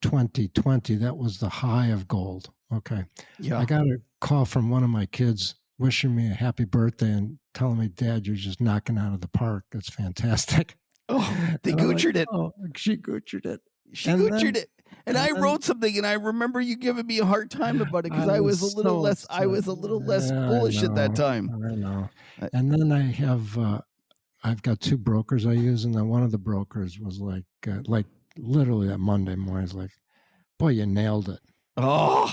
2020, that was the high of gold. Okay. Yeah. I got a call from one of my kids wishing me a happy birthday and telling me, Dad, you're just knocking out of the park. That's fantastic. Oh, they And I'm like, goochered it. Oh, she goochered it. She and goochered then- it. And and I then- wrote something, and I remember you giving me a hard time about it because I was a little so less. I was a upset. little less Yeah, I bullish at that know, time. I know. I- And then I have, I've got two brokers I use, and then one of the brokers was like literally that Monday morning, is like, boy, you nailed it. Oh,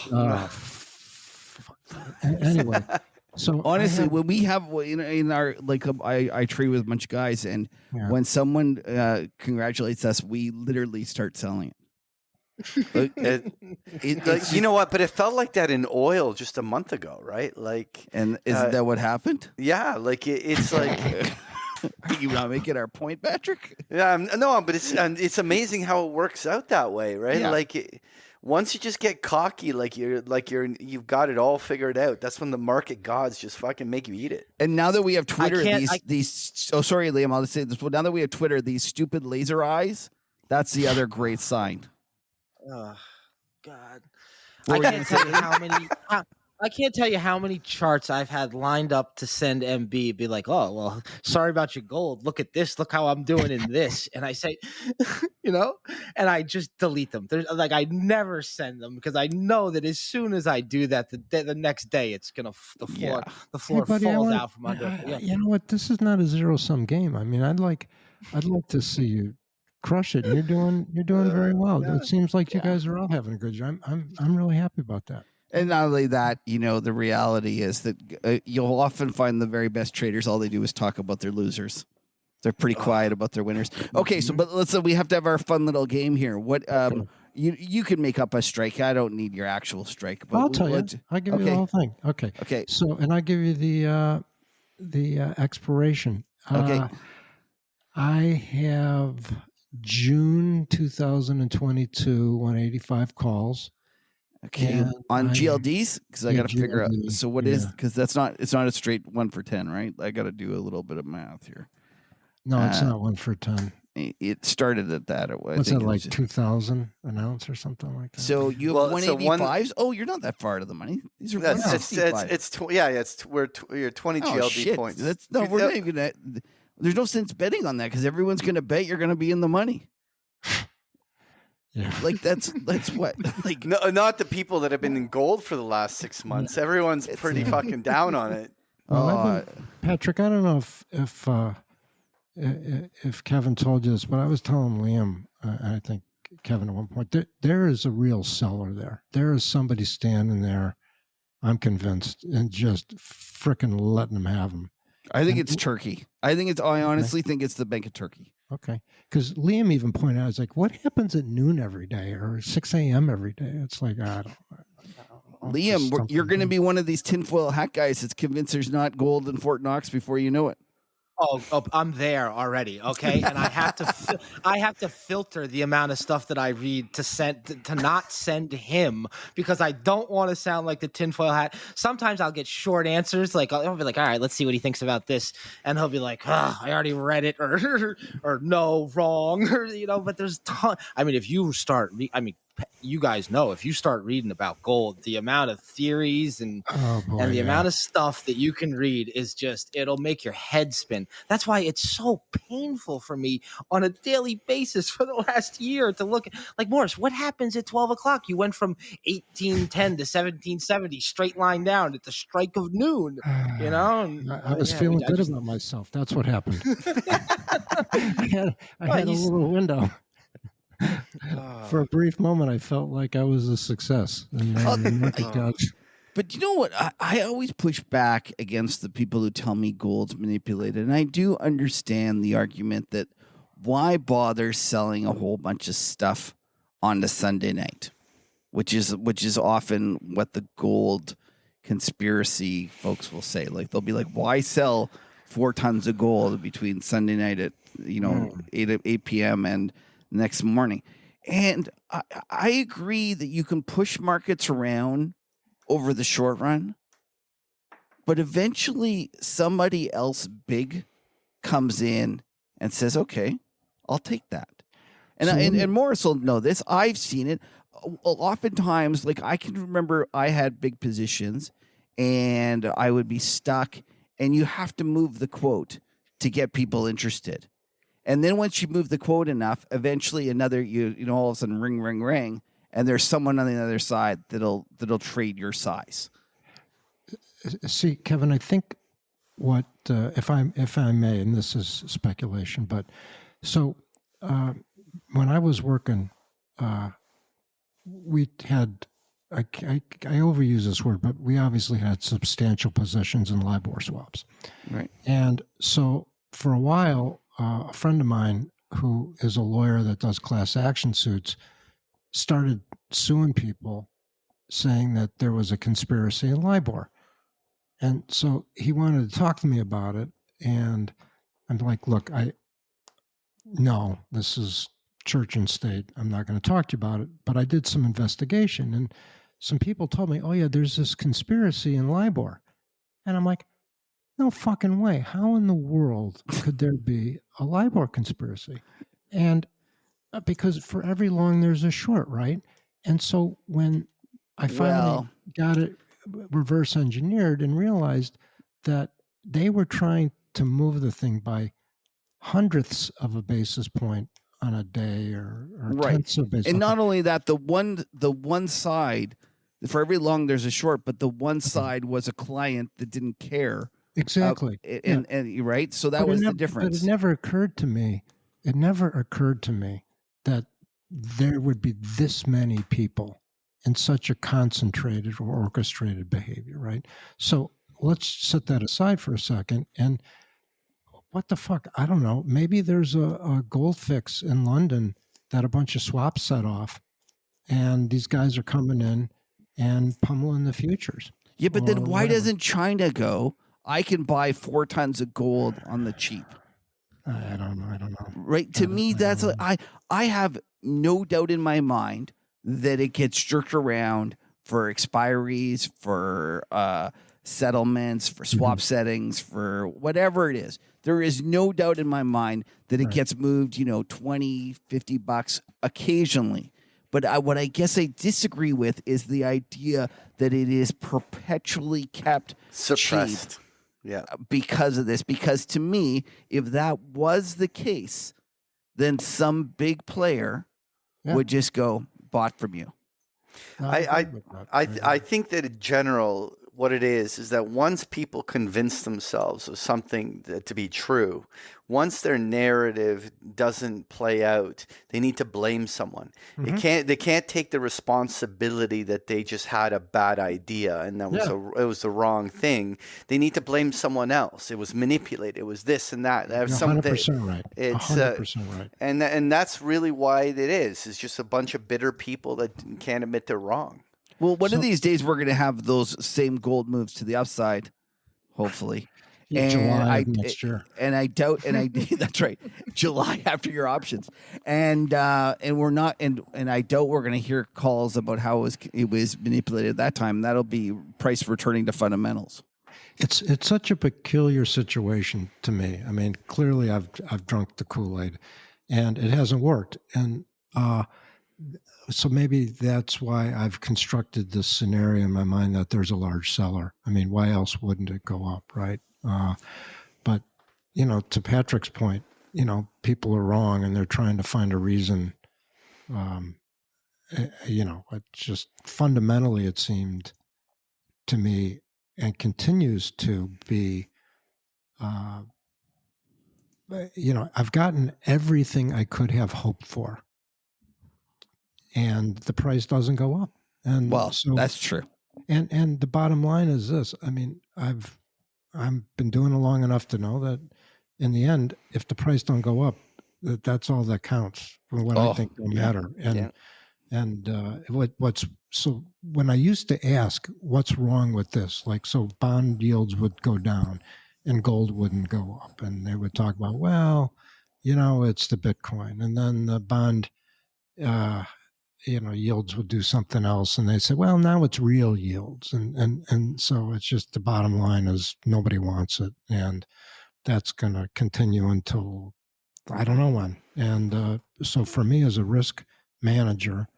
Anyway, so honestly, I have- when we have in our I trade with a bunch of guys, and Yeah. when someone congratulates us, we literally start selling it. Like, it's you know what? But it felt like that in oil just a month ago, right? Like, and isn't that what happened? yeah, like it's like. Are you not making our point, Patrick? Yeah, no, but it's amazing how it works out that way, right? Yeah. Like once you just get cocky, you've got it all figured out. That's when the market gods just fucking make you eat it. And now that we have Twitter, can't- these oh sorry, Liam, I'll just say this. Well, now that we have Twitter, these stupid laser eyes, that's the other great sign. Oh, God. What I were you can't tell you how many. I can't tell you how many charts I've had lined up to send MB. Be like, oh well, sorry about your gold. Look at this. Look how I'm doing in this. And I say, and I just delete them. There's like I never send them because I know that as soon as I do that, the next day it's gonna the floor Hey, buddy, falls out from under. Yeah. You know what? This is not a zero-sum game. I mean, I'd like to see you crush it. And you're doing very well. It seems like you guys are all having a good job. I'm really happy about that. And not only that, the reality is that you'll often find the very best traders. All they do is talk about their losers. They're pretty quiet about their winners. Okay, so but we have to have our fun little game here. What you can make up a strike. I don't need your actual strike. But I'll tell you. I'll give you the whole thing. Okay. Okay. So, and I'll give you the expiration. Okay. I have June 2022 185 calls. Okay, And on I- GLDs because I Yeah, got to figure out. GLD, So what is yeah. because it's not a straight 1 for 10, right? I got to do a little bit of math here. No, it's Uh, not 1 for 10. It started at that. What's that, like 2,000 an ounce or something like that? So you Well, have so 185s. Oh, you're not that far to the money. These are That's 165. we're 20 Oh, GLD shit. points. We're not even gonna. There's no sense betting on that because everyone's going to bet you're going to be in the money. Yeah. Like that's what like. No, not the people that have been in gold for the last 6 months. Everyone's pretty fucking down on it. Well, Patrick, I don't know if Kevin told you this, but I was telling Liam, and I think Kevin at one point, there is a real seller there. There is somebody standing there, I'm convinced, and just frickin' letting them have them. I think it's Turkey. I honestly think it's the Bank of Turkey. Okay. Because Liam even pointed out, it's like, what happens at noon every day or 6 a.m. every day? It's like, I don't know. Liam, you're going to be one of these tinfoil hat guys that's convinced there's not gold in Fort Knox before you know it. I'm there already. Okay, and I have to filter the amount of stuff that I read to not send him, because I don't want to sound like the tinfoil hat. Sometimes I'll get short answers, like I'll be like, all right, let's see what he thinks about this, and he'll be like, I already read it, or no, wrong, or but there's I mean, if you start, you guys know, if you start reading about gold, the amount of theories and the amount of stuff that you can read is just, it'll make your head spin. That's why it's so painful for me on a daily basis for the last year to look at, like, Morris, what happens at 12 o'clock? You went from 1810 to 1770, straight line down at the strike of noon, And, I was feeling good about myself. That's what happened. I had a little window. For a brief moment, I felt like I was a success. But you know what? I always push back against the people who tell me gold's manipulated. And I do understand the argument that why bother selling a whole bunch of stuff on the Sunday night, which is often what the gold conspiracy folks will say. Like, they'll be like, why sell 4 tons of gold between Sunday night at 8 p.m. and next morning? And I agree that you can push markets around over the short run, but eventually somebody else big comes in and says, okay, I'll take that. And and Morris will know this. I've seen it. Oftentimes, like, I can remember I had big positions and I would be stuck, and you have to move the quote to get people interested. And then once you move the quote enough, eventually another, all of a sudden ring, ring, ring, and there's someone on the other side that'll trade your size. See, Kevin, I think what if I may, and this is speculation, but so when I was working, we had I overuse this word, but we obviously had substantial positions in LIBOR swaps, right? And so for a while, a friend of mine who is a lawyer that does class action suits started suing people, saying that there was a conspiracy in LIBOR. And so he wanted to talk to me about it. And I'm like, look, no, this is church and state. I'm not going to talk to you about it. But I did some investigation, and some people told me, oh yeah, there's this conspiracy in LIBOR. And I'm like, no fucking way. How in the world could there be a LIBOR conspiracy? And because for every long, there's a short, right? And so when I finally got it reverse engineered and realized that they were trying to move the thing by hundredths of a basis point on a day or tenths of a basis. And not only that, the one side, for every long there's a short, but the one side was a client that didn't care. Exactly. And right. So that was the difference. But it never occurred to me that there would be this many people in such a concentrated or orchestrated behavior, right? So let's set that aside for a second. And what the fuck? I don't know. Maybe there's a gold fix in London that a bunch of swaps set off, and these guys are coming in and pummeling the futures. Yeah, but then why doesn't China go, I can buy 4 tons of gold on the cheap? I don't know. Right. To me, that's I have no doubt in my mind that it gets jerked around for expiries, for settlements, for swap settings, for whatever it is. There is no doubt in my mind that it gets moved, $20, $50 occasionally. But what I guess I disagree with is the idea that it is perpetually kept suppressed. cheap. Yeah. Because of this. Because to me, if that was the case, then some big player would just go, bought from you. I think that in general, what it is that once people convince themselves of something to be true, once their narrative doesn't play out, they need to blame someone. They can't take the responsibility that they just had a bad idea and that it was the wrong thing. They need to blame someone else. It was manipulated. It was this and that. You're 100% right. It's 100% right. And that's really why it is. It's just a bunch of bitter people that can't admit they're wrong. Well, one of these days we're going to have those same gold moves to the upside, hopefully. And July of next year. And I doubt, that's right, July after your options, and we're not, and I doubt we're going to hear calls about how it was manipulated at that time. That'll be price returning to fundamentals. It's such a peculiar situation to me. I mean, clearly I've drunk the Kool-Aid, and it hasn't worked, and so maybe that's why I've constructed this scenario in my mind that there's a large seller. I mean, why else wouldn't it go up, right? But, to Patrick's point, people are wrong and they're trying to find a reason. It just fundamentally, it seemed to me, and continues to be, I've gotten everything I could have hoped for, and the price doesn't go up. And so that's true. And the bottom line is this: I mean, I've been doing it long enough to know that in the end, if the price don't go up, that's all that counts for what I think will matter. And what's so when I used to ask what's wrong with this, like, so bond yields would go down and gold wouldn't go up, and they would talk about, well, it's the Bitcoin, and then the bond yields would do something else, and they say, well, now it's real yields, and so it's just the bottom line is nobody wants it, and that's going to continue until I don't know when. And so for me as a risk manager,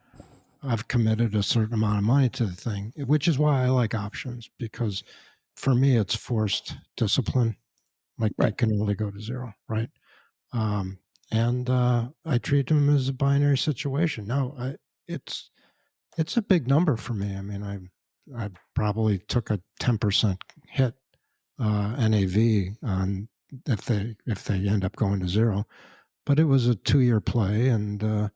I've committed a certain amount of money to the thing, which is why I like options, because for me it's forced discipline. Like, they can only go to zero, right? And I treat them as a binary situation. Now, it's a big number for me. I mean, I probably took a 10% hit NAV on if they end up going to zero, but it was a 2-year play, and at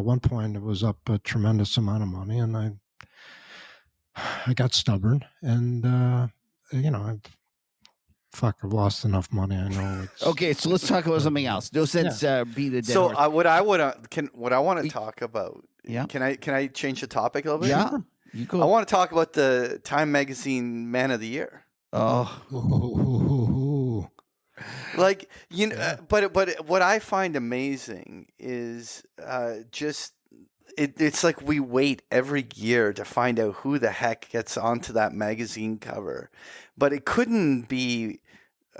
one point it was up a tremendous amount of money, and I got stubborn, and I've lost enough money. I know. Okay, so let's talk about something else. No sense beat a dead So horse. what I want to talk about. Yeah. Can I change the topic a little bit? Yeah. You go. I want to talk about the Time Magazine Man of the Year. Oh. Like, but what I find amazing is it's like we wait every year to find out who the heck gets onto that magazine cover, but it couldn't be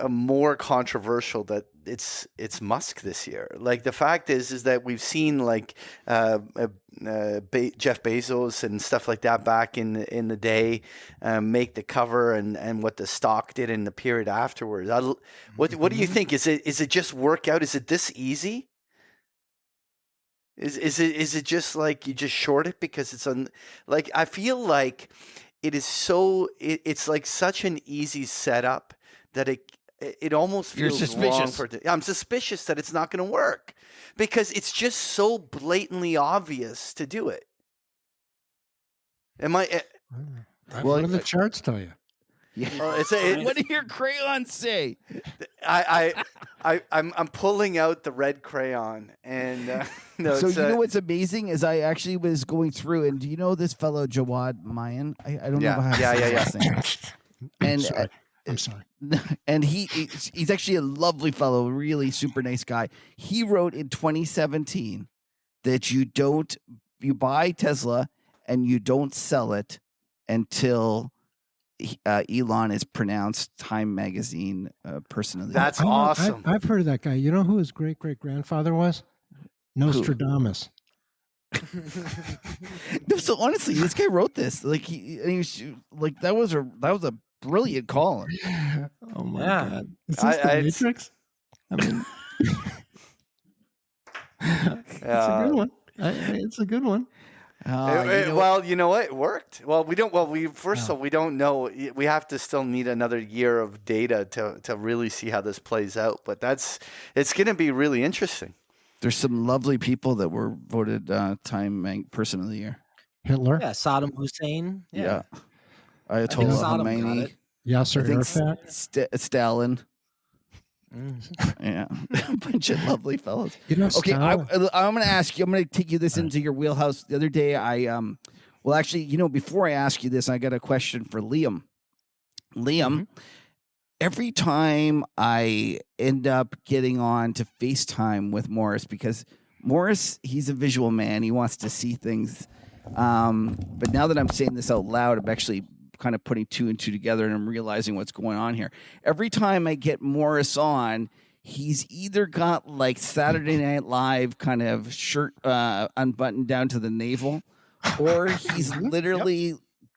more controversial that it's Musk this year. Like, the fact is that we've seen like Jeff Bezos and stuff like that back in the day make the cover, and what the stock did in the period afterwards. What do you think? Is it just work out? Is it this easy? Is it just like you just short it because it's like, I feel like it is so it's like such an easy setup that it almost feels wrong I'm suspicious that it's not going to work because it's just so blatantly obvious to do it. Am I? What do the charts tell you? Yeah. What do your crayons say? I'm pulling out the red crayon, and no. So know what's amazing is I actually was going through, and do you know this fellow Jawad Mayan? I don't know how to say his last name. And I'm sorry. And he's actually a lovely fellow, really super nice guy. He wrote in 2017 that you buy Tesla and you don't sell it until Elon is pronounced Time Magazine Person of the Year. That's awesome. I've heard of that guy. You know who his great-great-grandfather was? Nostradamus. No, so honestly, this guy wrote this. Like he was like that was a brilliant call. Oh my God! Is this the Matrix? I mean, it's a good one. It's a good one. Well, you know what? It worked. Well, we don't. Well, first of all, we don't know. We have to still need another year of data to really see how this plays out. But it's going to be really interesting. There's some lovely people that were voted Time Person of the Year. Hitler. Yeah, Saddam Hussein. Yeah. Ayatollah Khomeini. Yasser Arafat. Stalin. Yeah, a bunch of lovely fellows. Okay, I'm going to ask you. I'm going to take you this into your wheelhouse. The other day, well, actually, before I ask you this, I got a question for Liam. Liam, every time I end up getting on to FaceTime with Morris, because Morris, he's a visual man. He wants to see things. But now that I'm saying this out loud, I'm actually kind of putting two and two together, and I'm realizing what's going on here. Every time I get Morris on, he's either got like Saturday Night Live kind of shirt unbuttoned down to the navel, or he's literally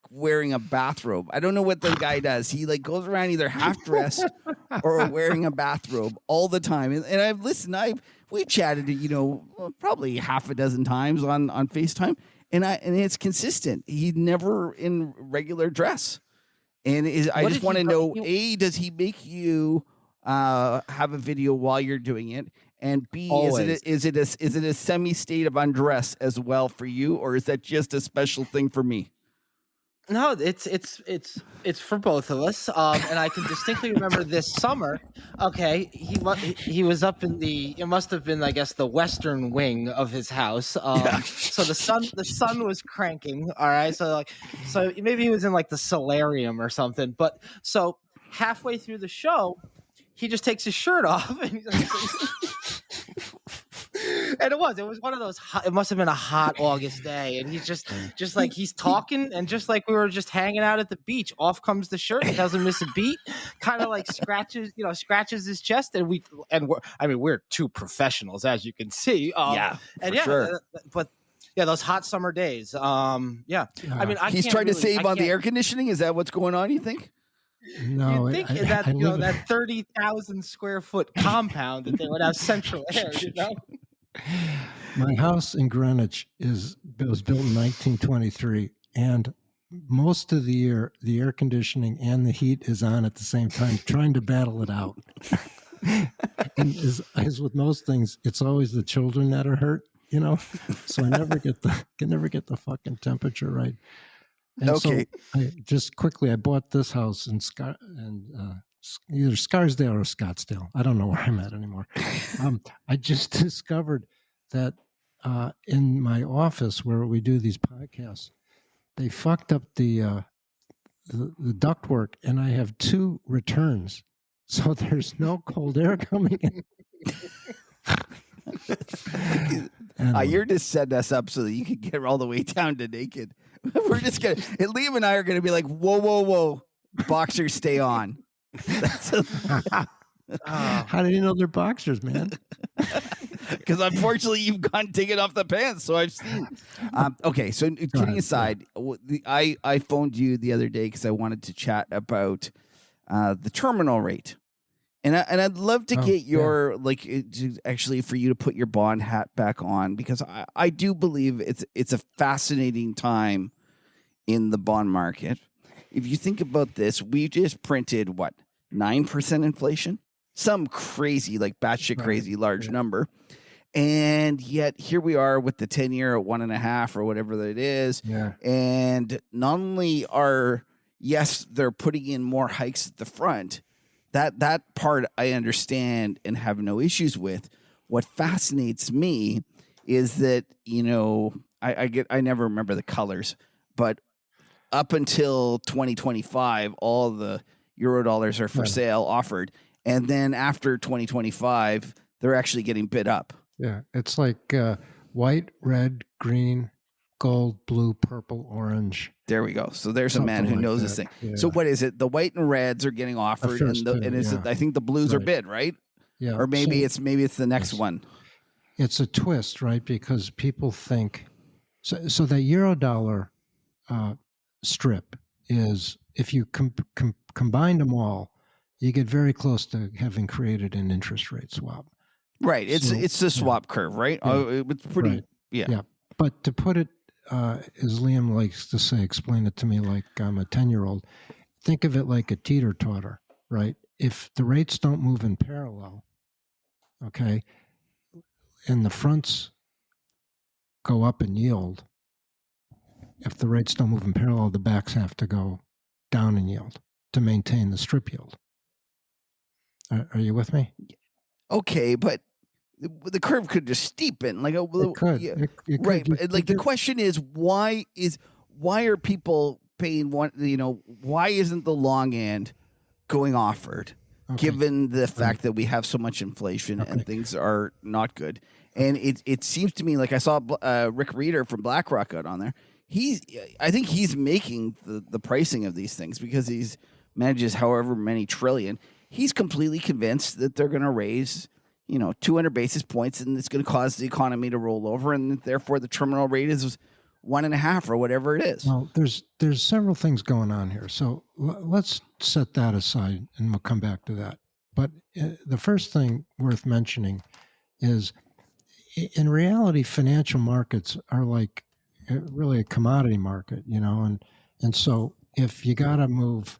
wearing a bathrobe. I don't know what the guy does. He like goes around either half dressed or wearing a bathrobe all the time. And I've listened. We've chatted, probably half a dozen times on FaceTime, and it's consistent. He's never in regular dress. And I just want to know: A, does he make you have a video while you're doing it? And B, is it a semi state of undress as well for you, or is that just a special thing for me? No, it's for both of us. And I can distinctly remember this summer. Okay, he was up in it must have been, I guess, the western wing of his house. So the sun was cranking. All right, so maybe he was in like the solarium or something. But so halfway through the show, he just takes his shirt off, and he's like, and it was one of those it must have been a hot August day, and he's just like he's talking, and just like we were just hanging out at the beach, off comes the shirt. He doesn't miss a beat, kind of like scratches his chest, and we're two professionals, as you can see. Sure. But yeah, those hot summer days. I mean, he's trying to save on the air conditioning. Is that what's going on, you think? No, you'd think that 30,000 square foot compound that they would have central air, My house in Greenwich was built in 1923, and most of the year the air conditioning and the heat is on at the same time, trying to battle it out. And as with most things, it's always the children that are hurt, So I never get the fucking temperature right. And okay. So I bought this house in either Scarsdale or Scottsdale. I don't know where I'm at anymore. I just discovered that in my office where we do these podcasts, they fucked up the ductwork, and I have 2 returns, so there's no cold air coming in. You're just setting us up so that you can get all the way down to naked. We're just gonna, and Liam and I are gonna be like, whoa, boxers stay on. How do you know they're boxers, man? Because unfortunately you've gone taking off the pants, so I've seen. Okay, so kidding aside, I phoned you the other day because I wanted to chat about the terminal rate. And I'd love to get your actually for you to put your bond hat back on, because I do believe it's a fascinating time in the bond market. If you think about this, we just printed 9% inflation, some crazy, like batshit crazy large number, and yet here we are with the 10-year at 1.5 or whatever that it is. Yeah. And not only they're putting in more hikes at the front. That part I understand and have no issues with. What fascinates me is that, I never remember the colors, but up until 2025, all the Eurodollars are for sale offered. And then after 2025, they're actually getting bid up. Yeah. It's like white, red, green, gold, blue, purple, orange. There we go. So there's something a man who knows this thing. Yeah. So what is it? The white and reds are getting offered, I think the blues are bid, right? Yeah. Or maybe it's the next one. It's a twist, right? Because people think so that Eurodollar strip is, if you combine them all, you get very close to having created an interest rate swap. Right. It's the swap curve, right? Yeah. Oh, it's pretty. Right. Yeah. But to put it, as Liam likes to say, explain it to me like I'm a 10-year-old. Think of it like a teeter-totter, right? If the rates don't move in parallel, okay, and the fronts go up in yield, if the rates don't move in parallel, the backs have to go down in yield to maintain the strip yield. Are you with me? Okay, but the curve could just steepen, like it could. Yeah, it right? could. But the question is, why are people paying one? Why isn't the long end going offered, Okay. given the fact that we have so much inflation and things are not good. And it seems to me like I saw Rick Reeder from BlackRock out on there. I think he's making the pricing of these things because he's manages however many trillion. He's completely convinced that they're going to raise, 200 basis points, and it's going to cause the economy to roll over, and therefore the terminal rate is 1.5 or whatever it is. Well, there's several things going on here. So let's set that aside, and we'll come back to that. But the first thing worth mentioning is, in reality, financial markets are like really a commodity market, and so if you got to move,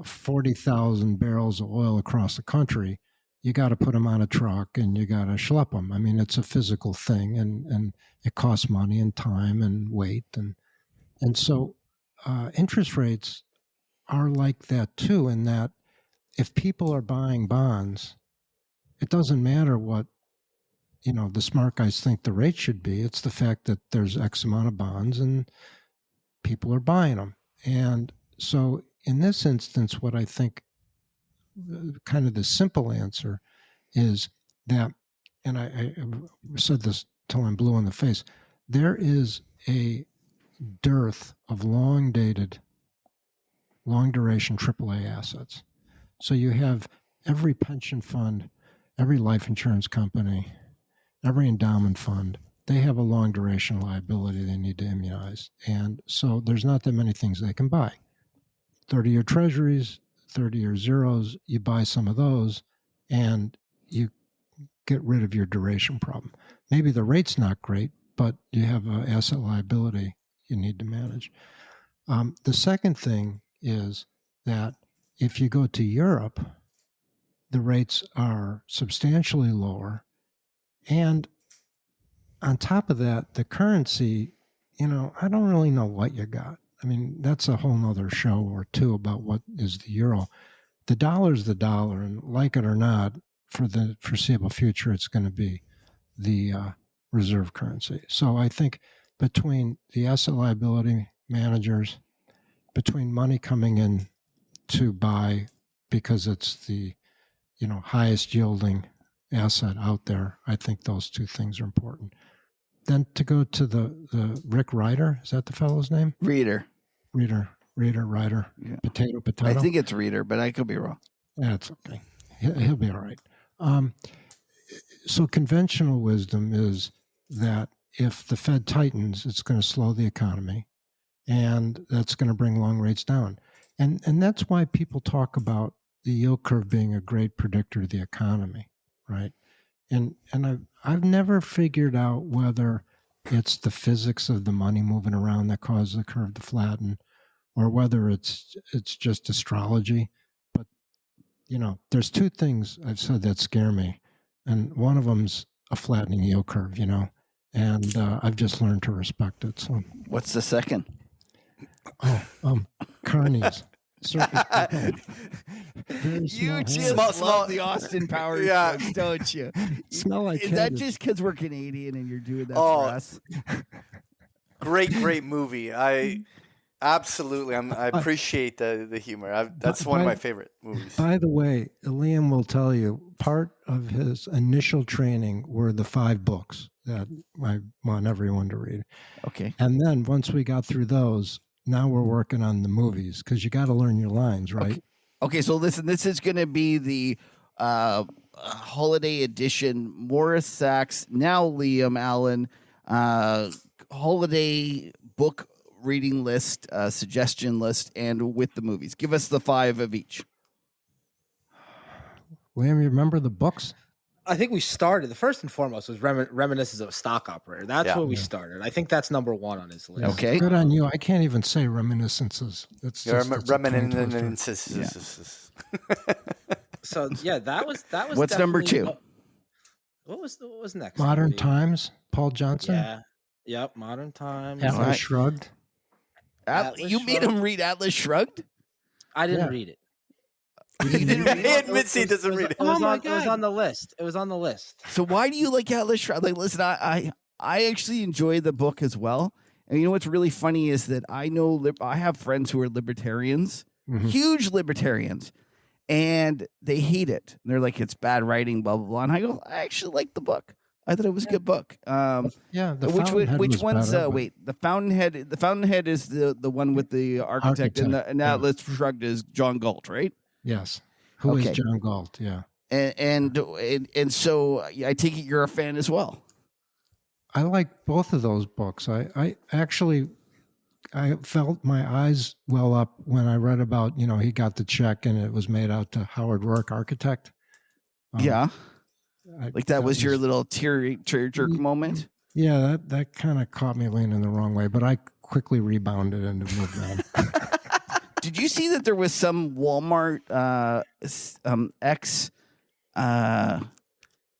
40,000 barrels of oil across the country, you got to put them on a truck and you got to schlep them. I mean, it's a physical thing, and it costs money and time and weight, and so interest rates are like that too. In that, if people are buying bonds, it doesn't matter what the smart guys think the rate should be. It's the fact that there's X amount of bonds and people are buying them, and so in this instance, what I think kind of the simple answer is that, and I said this till I'm blue in the face, there is a dearth of long duration AAA assets. So you have every pension fund, every life insurance company, every endowment fund, they have a long duration liability they need to immunize. And so there's not that many things they can buy. 30-year treasuries, 30-year zeros, you buy some of those and you get rid of your duration problem. Maybe the rate's not great, but you have an asset liability you need to manage. The second thing is that if you go to Europe, the rates are substantially lower. And on top of that, the currency, I don't really know what you got. I mean, that's a whole nother show or two about what is the euro. The dollar's the dollar, and like it or not, for the foreseeable future, it's going to be the reserve currency. So I think between the asset liability managers, between money coming in to buy because it's the highest yielding asset out there, I think those two things are important. Then to go to the Rick Ryder, is that the fellow's name? Reeder. Ryder. Yeah. Potato. I think it's Reeder, but I could be wrong. That's okay. He'll be all right. So conventional wisdom is that if the Fed tightens, it's going to slow the economy, and that's going to bring long rates down. And that's why people talk about the yield curve being a great predictor of the economy, right? And I've never figured out whether it's the physics of the money moving around that causes the curve to flatten, or whether it's just astrology. But there's two things I've said that scare me, and one of them's a flattening yield curve. And I've just learned to respect it. So What's the second? carnies. You just love the Austin Powers, jokes, don't you? Smell like Is that cabbage. just because we're Canadian and you're doing that for us? Great movie. I appreciate the humor. That's one of my favorite movies. By the way, Liam will tell you, part of his initial training were the 5 books that I want everyone to read. Okay. And then once we got through those, now we're working on the movies because you got to learn your lines, right? Okay, so listen, this is going to be the holiday edition Morris Sachs, now Liam Allen, holiday book reading list, suggestion list, and with the movies. Give us the 5 of each. Liam, you remember the books? I think we started, the first and foremost was Reminiscence of a Stock Operator. That's where we started. I think that's number 1 on his list. Okay. Good on you. I can't even say reminiscences. That's just Reminiscences. So yeah, that was. What's number 2? What was next? Modern Times, Paul Johnson. Yeah. Yep. Modern Times. Atlas Right. Shrugged. Atlas You made him read Atlas Shrugged? I didn't read it. You didn't read He admits he doesn't read it. It was on the list. It was on the list. So why do you like Atlas Shrugged? Like, listen, I actually enjoy the book as well. And you know what's really funny is that I have friends who are libertarians, Mhm. huge libertarians, and they hate it. And they're like, it's bad writing, blah, blah, blah. And I go, I actually like the book. I thought it was a good book. Yeah, the Fountainhead Which was one's better, but- wait, the Fountainhead? The Fountainhead is the one with the architect and Architect, and yeah. Atlas Shrugged is John Galt, right? Yes. Who is Okay. John Galt? Yeah. And so I take it you're a fan as well. I like both of those books. I actually I felt my eyes well up when I read about, he got the check and it was made out to Howard Rourke, architect. Yeah, like that was your was- little tear jerk moment. Yeah, that kind of caught me leaning the wrong way, but I quickly rebounded and moved on. Did you see that there was some Walmart ex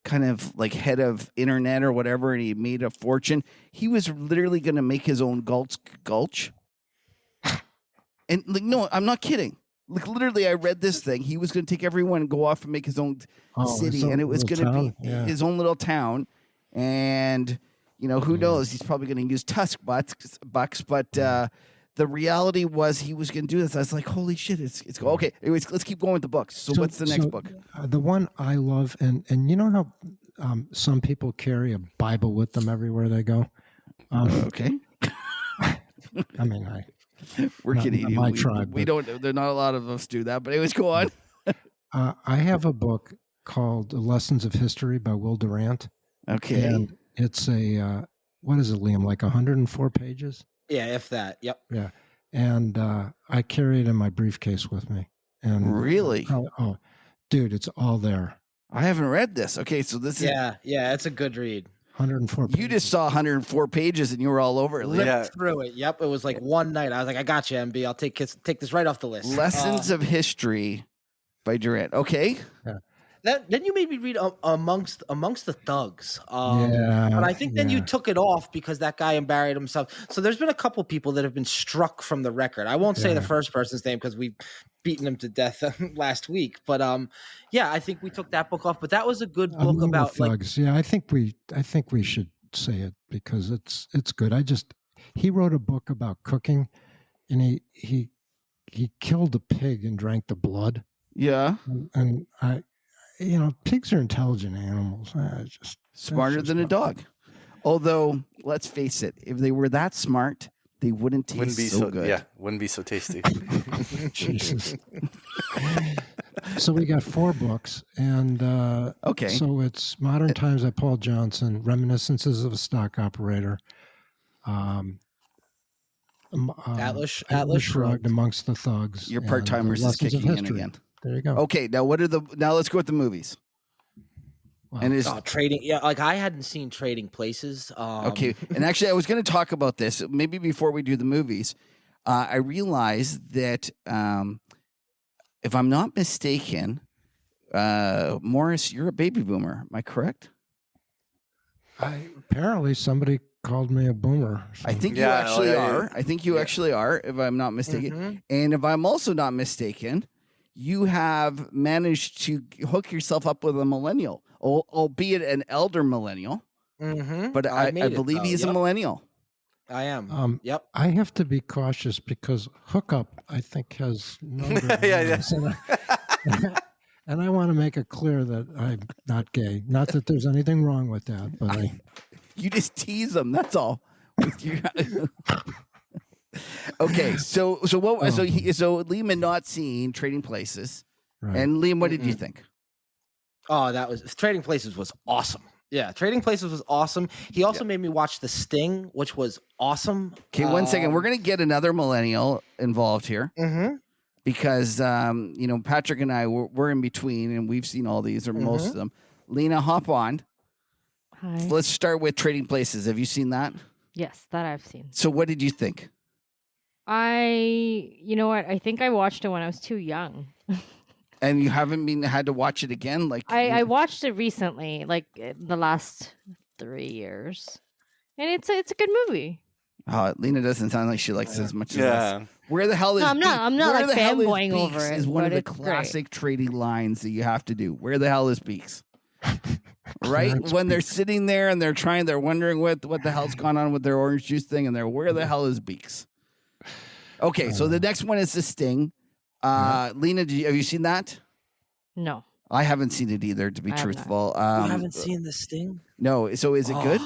kind of like head of internet or whatever, and he made a fortune? He was literally going to make his own Gulch. And like, no, I'm not kidding. Like literally, I read this thing. He was going to take everyone and go off and make his own city, and it was going to be his own little town. And who knows? He's probably going to use Tusk bucks, but the reality was he was going to do this. I was like, holy shit! It's okay. Anyways, let's keep going with the books. So what's the next book? The one I love, and you know how some people carry a Bible with them everywhere they go. Okay, I mean, we're not kidding. my tribe, We but- don't. There are not a lot of us do that. But anyways, go on. I have a book called Lessons of History by Will Durant. Okay. And it's a, what is it, Liam? Like 104 pages? Yeah, if that. Yep. Yeah. And I carry it in my briefcase with me. And Really? Oh, dude, it's all there. I haven't read this. Okay, so this is Yeah, it's a good read. 104 you just saw 104 pages and you were all over it. Leah. Ripped through it. Yep, it was like one night. I was like, I got you, MB. I'll take this right off the list. Lessons of History by Durant. Okay. Then you made me read amongst the thugs. Yeah, But I think then you yeah. took it off because that guy embarrassed himself. So there's been a couple people that have been struck from the record. I won't say the Yeah. first person's name because we've beaten him to death last week. But yeah, I think we took that book off. But that was a good book Among the about like thugs. Yeah, I think we should say it because it's good. He wrote a book about cooking, and he killed a pig and drank the blood. Yeah. And pigs are intelligent animals. Smarter just than a not- dog. Although, let's face it, if they were that smart, they wouldn't taste Wouldn't be so good. Yeah, wouldn't be so tasty. Jesus. So we got 4 books, and Okay. so it's Modern Times by Paul Johnson, Reminiscences of a Stock Operator, Atlas Shrugged, Shrugged. Amongst the Thugs. Your and, part timers is Lessons of kicking in History. again. There you go. Okay, now let's go with the movies. Wow. And is trading. Yeah, like I hadn't seen Trading Places. okay. And actually, I was going to talk about this maybe before we do the movies. I realized that if I'm not mistaken, Morris, you're a baby boomer. Am I correct? Apparently somebody called me a boomer. I think Yeah, you actually yeah. are. I think you actually are, if I'm not mistaken. Mhm. And if I'm also not mistaken, you have managed to hook yourself up with a millennial, albeit an elder millennial. Mhm. But I made it, believe though. he's a Yep, millennial. I am. Yep. I have to be cautious because hookup, I think, has no good Yeah, meanings. And I want to make it clear that I'm not gay. Not that there's anything wrong with that, but You just tease them. That's all. With your- okay, so what? So Liam had not seen Trading Places, right. and Liam, what did you think? Oh, that was Trading Places was awesome. Yeah, Trading Places was awesome. He also made me watch The Sting, which was awesome. Okay, 1 second. We're gonna get another millennial involved here. Mm-hmm. Because Patrick and I we're in between, and we've seen all these or most of them. Leena, hop on. Hi. Let's start with Trading Places. Have you seen that? Yes, that I've seen. So, what did you think? You know what? I think I watched it when I was too young. And you haven't had to watch it again? Like I watched it recently, like the last 3 years, and it's a good movie. Leena doesn't sound like she likes it as much as us. Yeah. Where the hell is? No, I'm not- I'm not, where like, the hell is fanboying Beaks over it, is one of but the it's great. classic trading lines that you have to do. Where the hell is Beaks? Right Clarence when they're sitting there and they're wondering what the hell's gone on with their orange juice thing, and they're where the hell is Beaks? Okay, so the next one is The Sting. Leena, have you seen that? No. I haven't seen it either, to be I have not. truthful. You haven't seen The Sting? No. So is it good?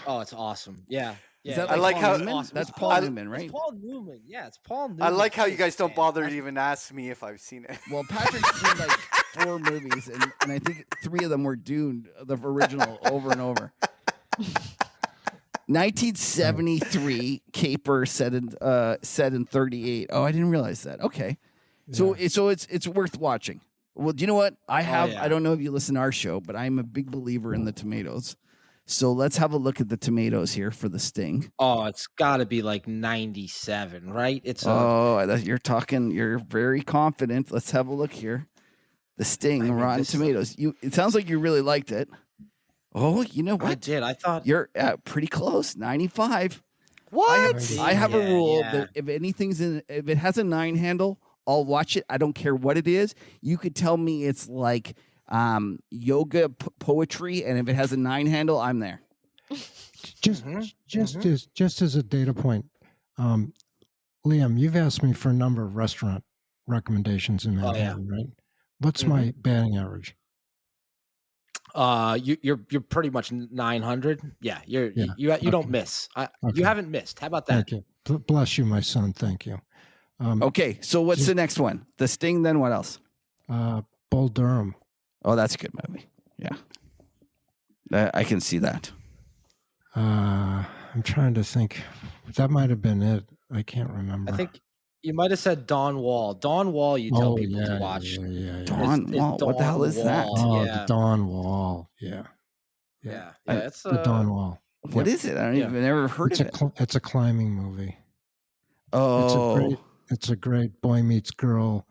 Oh, it's awesome. Yeah. Is that I like Paul how- Newman? awesome. That's It's Paul Paul- Newman, right? It's Paul Newman. Yeah, it's Paul Newman. I like how you It's guys don't bother to fantastic. even ask me if I've seen it. Well, Patrick's seen like 4 movies, and I think 3 of them were Dune, the original, over and over. 1973 caper set in 38. Oh, I didn't realize that. Okay, so it's worth watching. Well, do you know what I have? yeah. I don't know if you listen to our show, but I'm a big believer in the tomatoes. So let's have a look at the tomatoes here for The Sting. Oh, it's got to be like 97, right? It's You're very confident. Let's have a look here. The Sting, I mean, Rotten this- Tomatoes. It sounds like you really liked it. Oh, you know what? I did. I thought You're pretty close. 95. What? I have a Yeah, rule yeah. that if it has a 9 handle, I'll watch it. I don't care what it is. You could tell me it's like yoga poetry, and if it has a 9 handle, I'm there. Just as a data point, Liam, you've asked me for a number of restaurant recommendations in Manhattan, right? What's my batting average? you're pretty much 900. Yeah, you don't miss. You haven't missed. How about that? Thank you. Bless you, my son. Thank you. Okay, so what's the next one? The Sting, then what else? Bull Durham. Oh, that's a good movie. Yeah. I can see that. I'm trying to think. That might have been it. I can't remember. I think you might have said Dawn Wall. Dawn Wall, you tell people to watch. Yeah. Dawn Wall. What the hell is that? Oh, Yeah. the Dawn Wall. Yeah. Yeah, it's The Dawn Wall. What is it? I don't even never heard of it. It's a climbing movie. Oh, It's a great boy meets girl.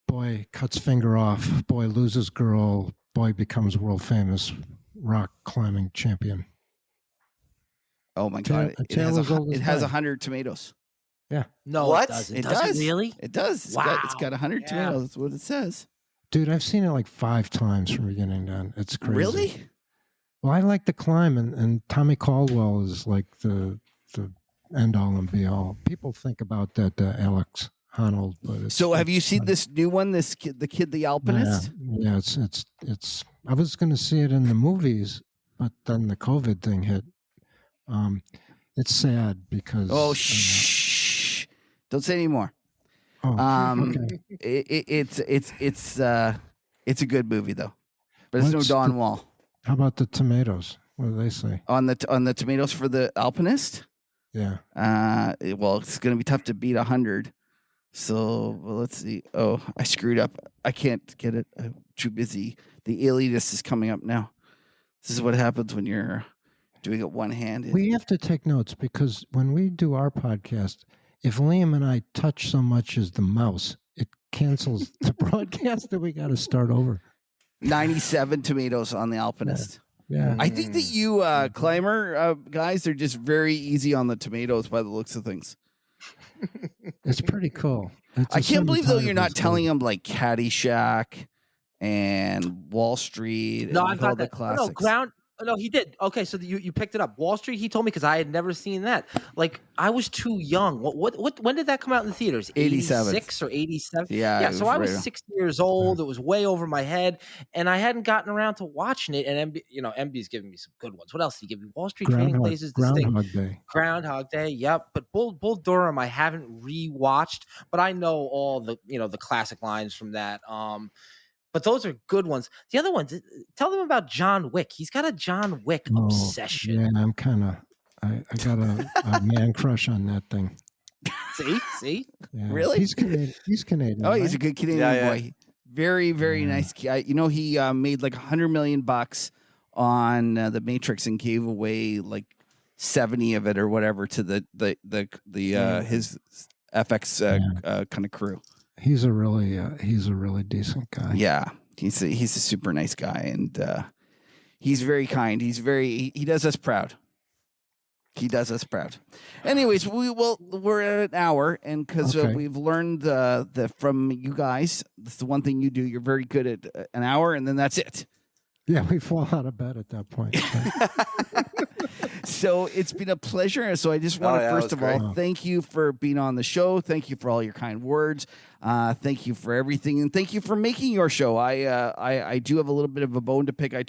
Boy cuts finger off. Boy loses girl. Boy becomes world famous rock climbing champion. oh my God! A It tale has as old as 100 tomatoes. no, What? it doesn't. It Does does. it really? It does. It's got Wow. 100 Yeah. tomatoes. That's what it says. Dude, I've seen it like 5 times from beginning to end. It's crazy. Really? Well, I like the climb, and Tommy Caldwell is like the end all and be all. People think about that Alex Honnold, but it's, So, have you seen this new one? This kid, the Alpinist. Yeah, it's. I was going to see it in the movies, but then the COVID thing hit. It's sad because. Oh, shh! Don't say anymore. Oh, Okay. okay. It's a good movie though, but it's What's no Dawn the- Wall How about the tomatoes? What do they say? on the tomatoes for the Alpinist. Yeah. Well, it's going to be tough to beat 100. So let's see. Oh, I screwed up. I can't get it. I'm too busy. The Alienist is coming up now. This is what happens when you're doing it one-handed. We have to take notes because when we do our podcast, if Liam and I touch so much as the mouse, it cancels the broadcast that we got to start over. 97 tomatoes on the Alpinist. Yeah. I think that you climber guys are just very easy on the tomatoes by the looks of things. It's pretty cool. It's I a can't believe though cinematography you're not study. telling them like Caddyshack and Wall Street No, and I like all got the that. classics. No, ground. No, he did. Okay, so you picked it up. Wall Street. He told me because I had never seen that. Like I was too young. What? When did that come out in the theaters? 87. 86 or 87? Yeah, Yeah. it So was I was right on. 6 years old. It was way over my head, and I hadn't gotten around to watching it. And MB's giving me some good ones. What else did he give me? Wall Street Trading Places. Groundhog Day. Groundhog Day, yep. But Bull Durham, I haven't rewatched, but I know all the the classic lines from that. But those are good ones. The other ones, tell them about John Wick. He's got a John Wick obsession. Yeah, I'm kind of. I got a man crush on that thing. See? Yeah. Really? He's Canadian. He's Canadian. Oh, he's a right? good Canadian Yeah. boy. Very, very nice guy. He made like $100 million on the Matrix and gave away like 70 of it or whatever to his FX kind of crew. He's a really decent guy. Yeah, he's a super nice guy, and he's very kind. He does us proud. He does us proud. Anyways, we're at an hour, and because Okay. we've learned from you guys, that's the one thing you do. You're very good at an hour, and then that's it. Yeah, we fall out of bed at that point. So it's been a pleasure. So I just want to, first of all, thank you for being on the show. Thank you for all your kind words. Thank you for everything. And thank you for making your show. I do have a little bit of a bone to pick. I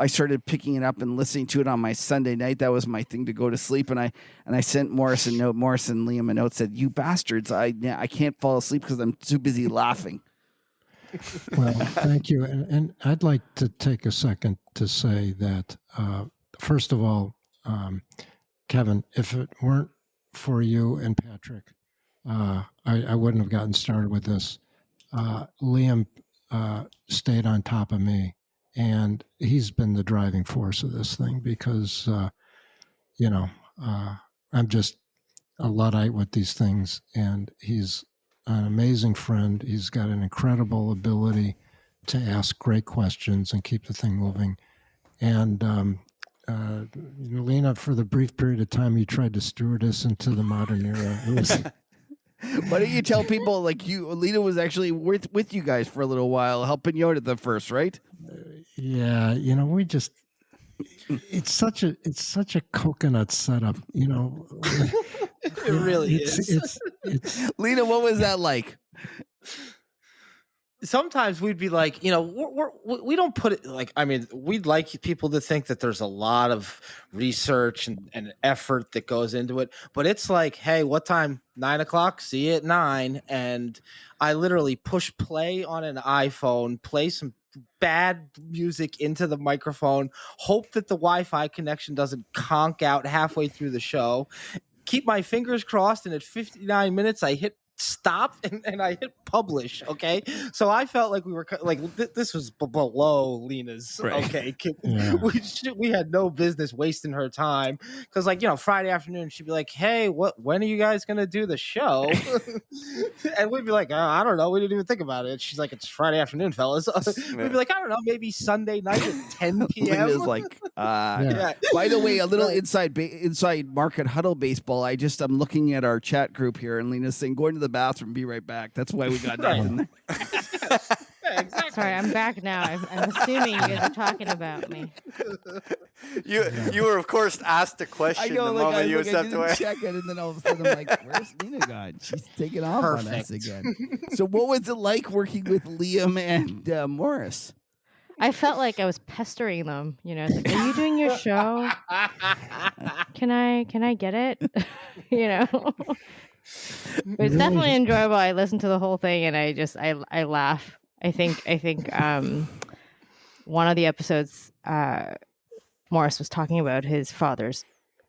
started picking it up and listening to it on my Sunday night. That was my thing to go to sleep. And I sent Morris and Liam a note, said, "You bastards, I can't fall asleep because I'm too busy laughing." Well, thank you. And I'd like to take a second to say that, first of all, Kevin, if it weren't for you and Patrick, I wouldn't have gotten started with this. Liam stayed on top of me, and he's been the driving force of this thing because, I'm just a Luddite with these things, and he's an amazing friend. He's got an incredible ability to ask great questions and keep the thing moving. And Leena, for the brief period of time you tried to steward us into the modern era, it was. Why don't you tell people, like, Leena was actually with you guys for a little while, helping you out at the first, right? Yeah, we just. It's such a coconut setup, It really is. It's Leena, what was that like? Sometimes we'd be like, we don't put it like, I mean, we'd like people to think that there's a lot of research and effort that goes into it, but it's like, hey, what time? 9:00, see you at 9. And I literally push play on an iPhone, play some bad music into the microphone, hope that the Wi-Fi connection doesn't conk out halfway through the show, keep my fingers crossed, and at 59 minutes I hit stop and I hit publish. Okay, so I felt like we were like this was below Leena's. Right. Okay, Yeah. we had no business wasting her time, because Friday afternoon she'd be like, hey, when are you guys gonna do the show? And we'd be like, I don't know, we didn't even think about it. She's like, it's Friday afternoon, fellas. We'd be like, I don't know, maybe Sunday night at 10 p.m. Leena's like, Yeah. By the way, a little inside Market Huddle baseball. I'm looking at our chat group here, and Leena's saying, going to the bathroom, be right back. That's why we got that in there. Yeah, exactly. Sorry, I'm back now. I'm assuming you guys are talking about me. You were, of course, asked a question the moment you stepped away. Check it, and then all of a sudden I'm like, where's Leena gone? She's taking off on us again. So what was it like working with Liam and Morris? I felt like I was pestering them. It's like, are you doing your show? Can I get it? It's definitely enjoyable. I listened to the whole thing and I laugh. I think one of the episodes Morris was talking about his father's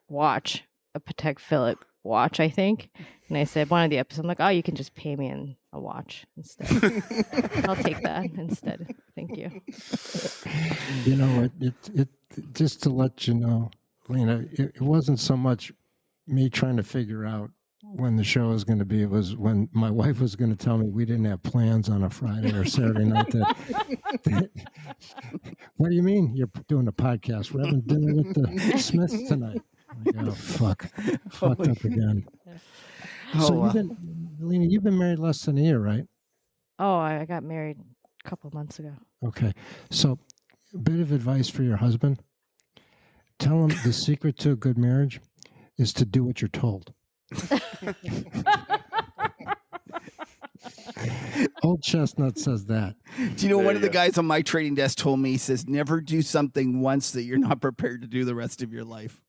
watch, a Patek Philippe watch, I think. And I said, one of the episodes, I'm like, oh, you can just pay me in a watch instead. I'll take that instead. Thank you. It just to let you know, Leena, it wasn't so much me trying to figure out when the show was going to be. It was when my wife was going to tell me we didn't have plans on a Friday or Saturday night. What do you mean you're doing a podcast? We're having dinner with the Smiths tonight. I'm like, oh, fuck. Fucked up again. So Leena, you've been married less than a year, right? Oh, I got married a couple months ago. Okay. So a bit of advice for your husband. Tell him the secret to a good marriage is to do what you're told. Old Chestnut says that. Do you know one of the guys on my trading desk told me, he says, never do something once that you're not prepared to do the rest of your life.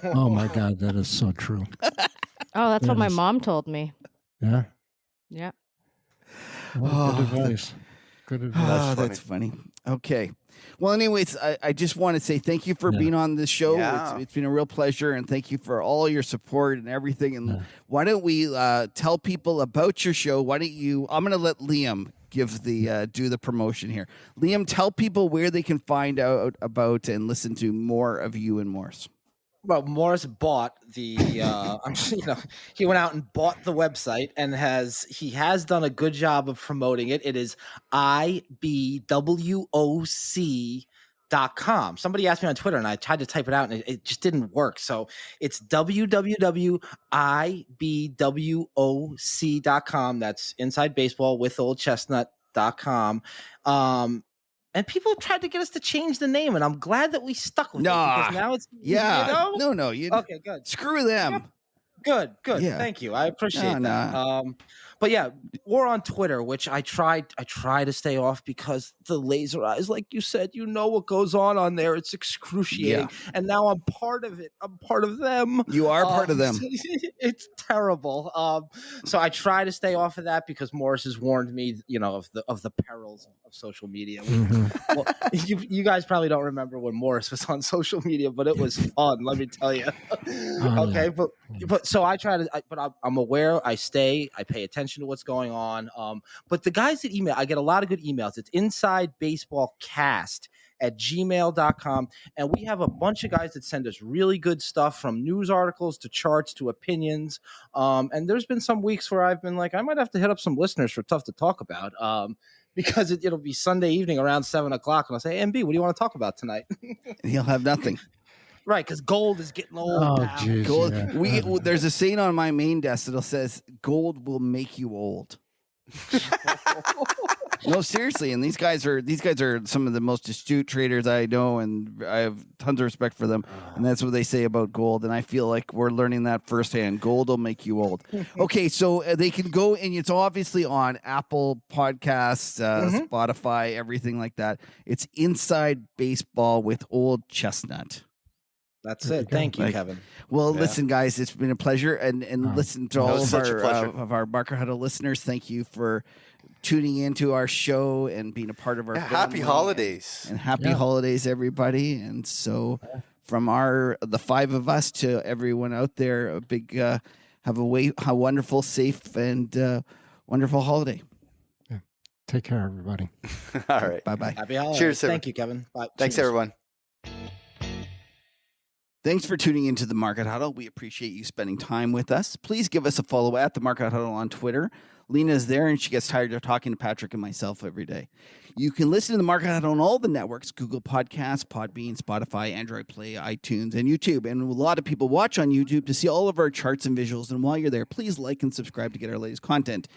Oh my God, that is so true. Oh, that's what my mom told me. Yeah. Yeah. Well, good advice. Good advice. That's funny. Okay. Well, anyways, I just want to say thank you for being on this show. Yeah. It's been a real pleasure, and thank you for all your support and everything. And why don't we tell people about your show? Why don't you? I'm going to let Liam give do the promotion here. Liam, tell people where they can find out about and listen to more of you and Morris. Well, Morris bought the. He went out and bought the website and he has done a good job of promoting it. It is ibwoc.com. Somebody asked me on Twitter and I tried to type it out and it just didn't work. So it's www.ibwoc.com. That's Inside Baseball with Old Chestnut.com. And people tried to get us to change the name, and I'm glad that we stuck with it Nah. because now it's Yeah. You know? No. Okay, good. Screw them. Good. Yeah. Thank you. I appreciate that. No. But yeah, or on Twitter, which I try to stay off because the laser eyes, like you said, you know what goes on there. It's excruciating. Yeah. And now I'm part of it. I'm part of them. You are part of them. It's terrible. So I try to stay off of that because Morris has warned me, of the perils of social media. Well, you guys probably don't remember when Morris was on social media, but it was fun. Let me tell you. Okay, but so I try to, but I'm aware. I pay attention to what's going on. But the guys that email, I get a lot of good emails. It's insidebaseballcast@gmail.com. And we have a bunch of guys that send us really good stuff, from news articles to charts to opinions. And there's been some weeks where I've been like, I might have to hit up some listeners for Tough to Talk About. Because it'll be Sunday evening around 7:00, and I'll say, hey, MB, what do you want to talk about tonight? He'll have nothing. Right, because gold is getting old. Oh, pal. geez, Gold. yeah. There's a saying on my main desk that says, "Gold will make you old." No, seriously, and these guys are some of the most astute traders I know, and I have tons of respect for them. And that's what they say about gold, and I feel like we're learning that firsthand. Gold will make you old. Okay, so they can go, and it's obviously on Apple Podcasts, Spotify, everything like that. It's Inside Baseball with Old Chestnut. That's it. Thank you, Kevin. Well, listen, guys, it's been a pleasure, and listen to all of our Market Huddle listeners. Thank you for tuning into our show and being a part of our happy holidays and happy holidays, everybody. And so, from the five of us to everyone out there, a big have a wonderful, safe, and wonderful holiday. Yeah. Take care, everybody. All right. Bye-bye. Happy holidays. Cheers, Thank you, Kevin. Bye. Thanks, Cheers. everyone. Thanks for tuning into the Market Huddle. We appreciate you spending time with us. Please give us a follow at the Market Huddle on Twitter. Leena is there, and she gets tired of talking to Patrick and myself every day. You can listen to the Market Huddle on all the networks: Google Podcasts, Podbean, Spotify, Android Play, iTunes, and YouTube. And a lot of people watch on YouTube to see all of our charts and visuals. And while you're there, please like and subscribe to get our latest content.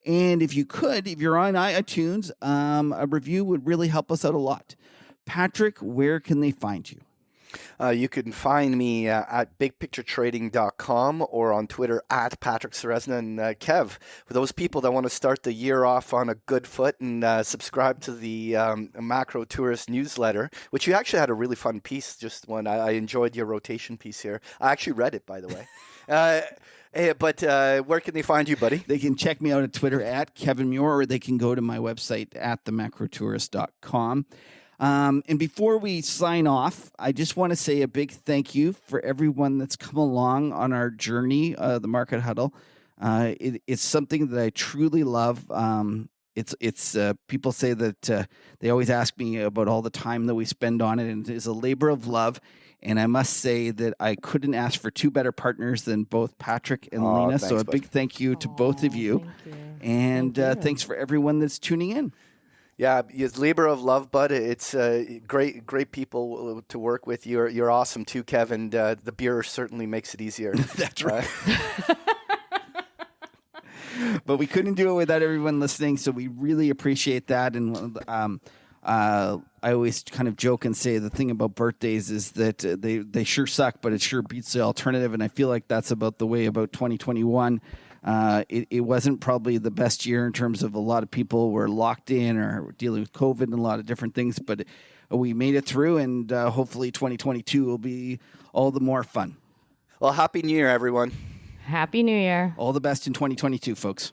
And if you're on iTunes, a review would really help us out a lot. Patrick, where can they find you? You can find me at bigpicturetrading.com or on Twitter at Patrick Ceresna. And Kev, for those people that want to start the year off on a good foot and subscribe to the Macro Tourist newsletter, which you actually had a really fun piece, just one. I enjoyed your rotation piece here. I actually read it, by the way. But where can they find you, buddy? They can check me out at Twitter at Kevin Muir, or they can go to my website at themacrotourist.com. And before we sign off, I just want to say a big thank you for everyone that's come along on our journey, the Market Huddle. It's something that I truly love. It's people say that they always ask me about all the time that we spend on it, and it is a labor of love. And I must say that I couldn't ask for two better partners than both Patrick and Leena. Thanks, so a big thank you to both of you. Thank you. And thanks for everyone that's tuning in. Yeah, it's labor of love, bud. It's great people to work with. You're awesome too, Kevin. The beer certainly makes it easier. That's right. But we couldn't do it without everyone listening, so we really appreciate that. And I always kind of joke and say the thing about birthdays is that they sure suck, but it sure beats the alternative. And I feel like that's about the way about 2021. It wasn't probably the best year in terms of a lot of people were locked in or dealing with COVID and a lot of different things, but we made it through, and hopefully 2022 will be all the more fun. Well, Happy New Year, everyone. Happy New Year. All the best in 2022, folks.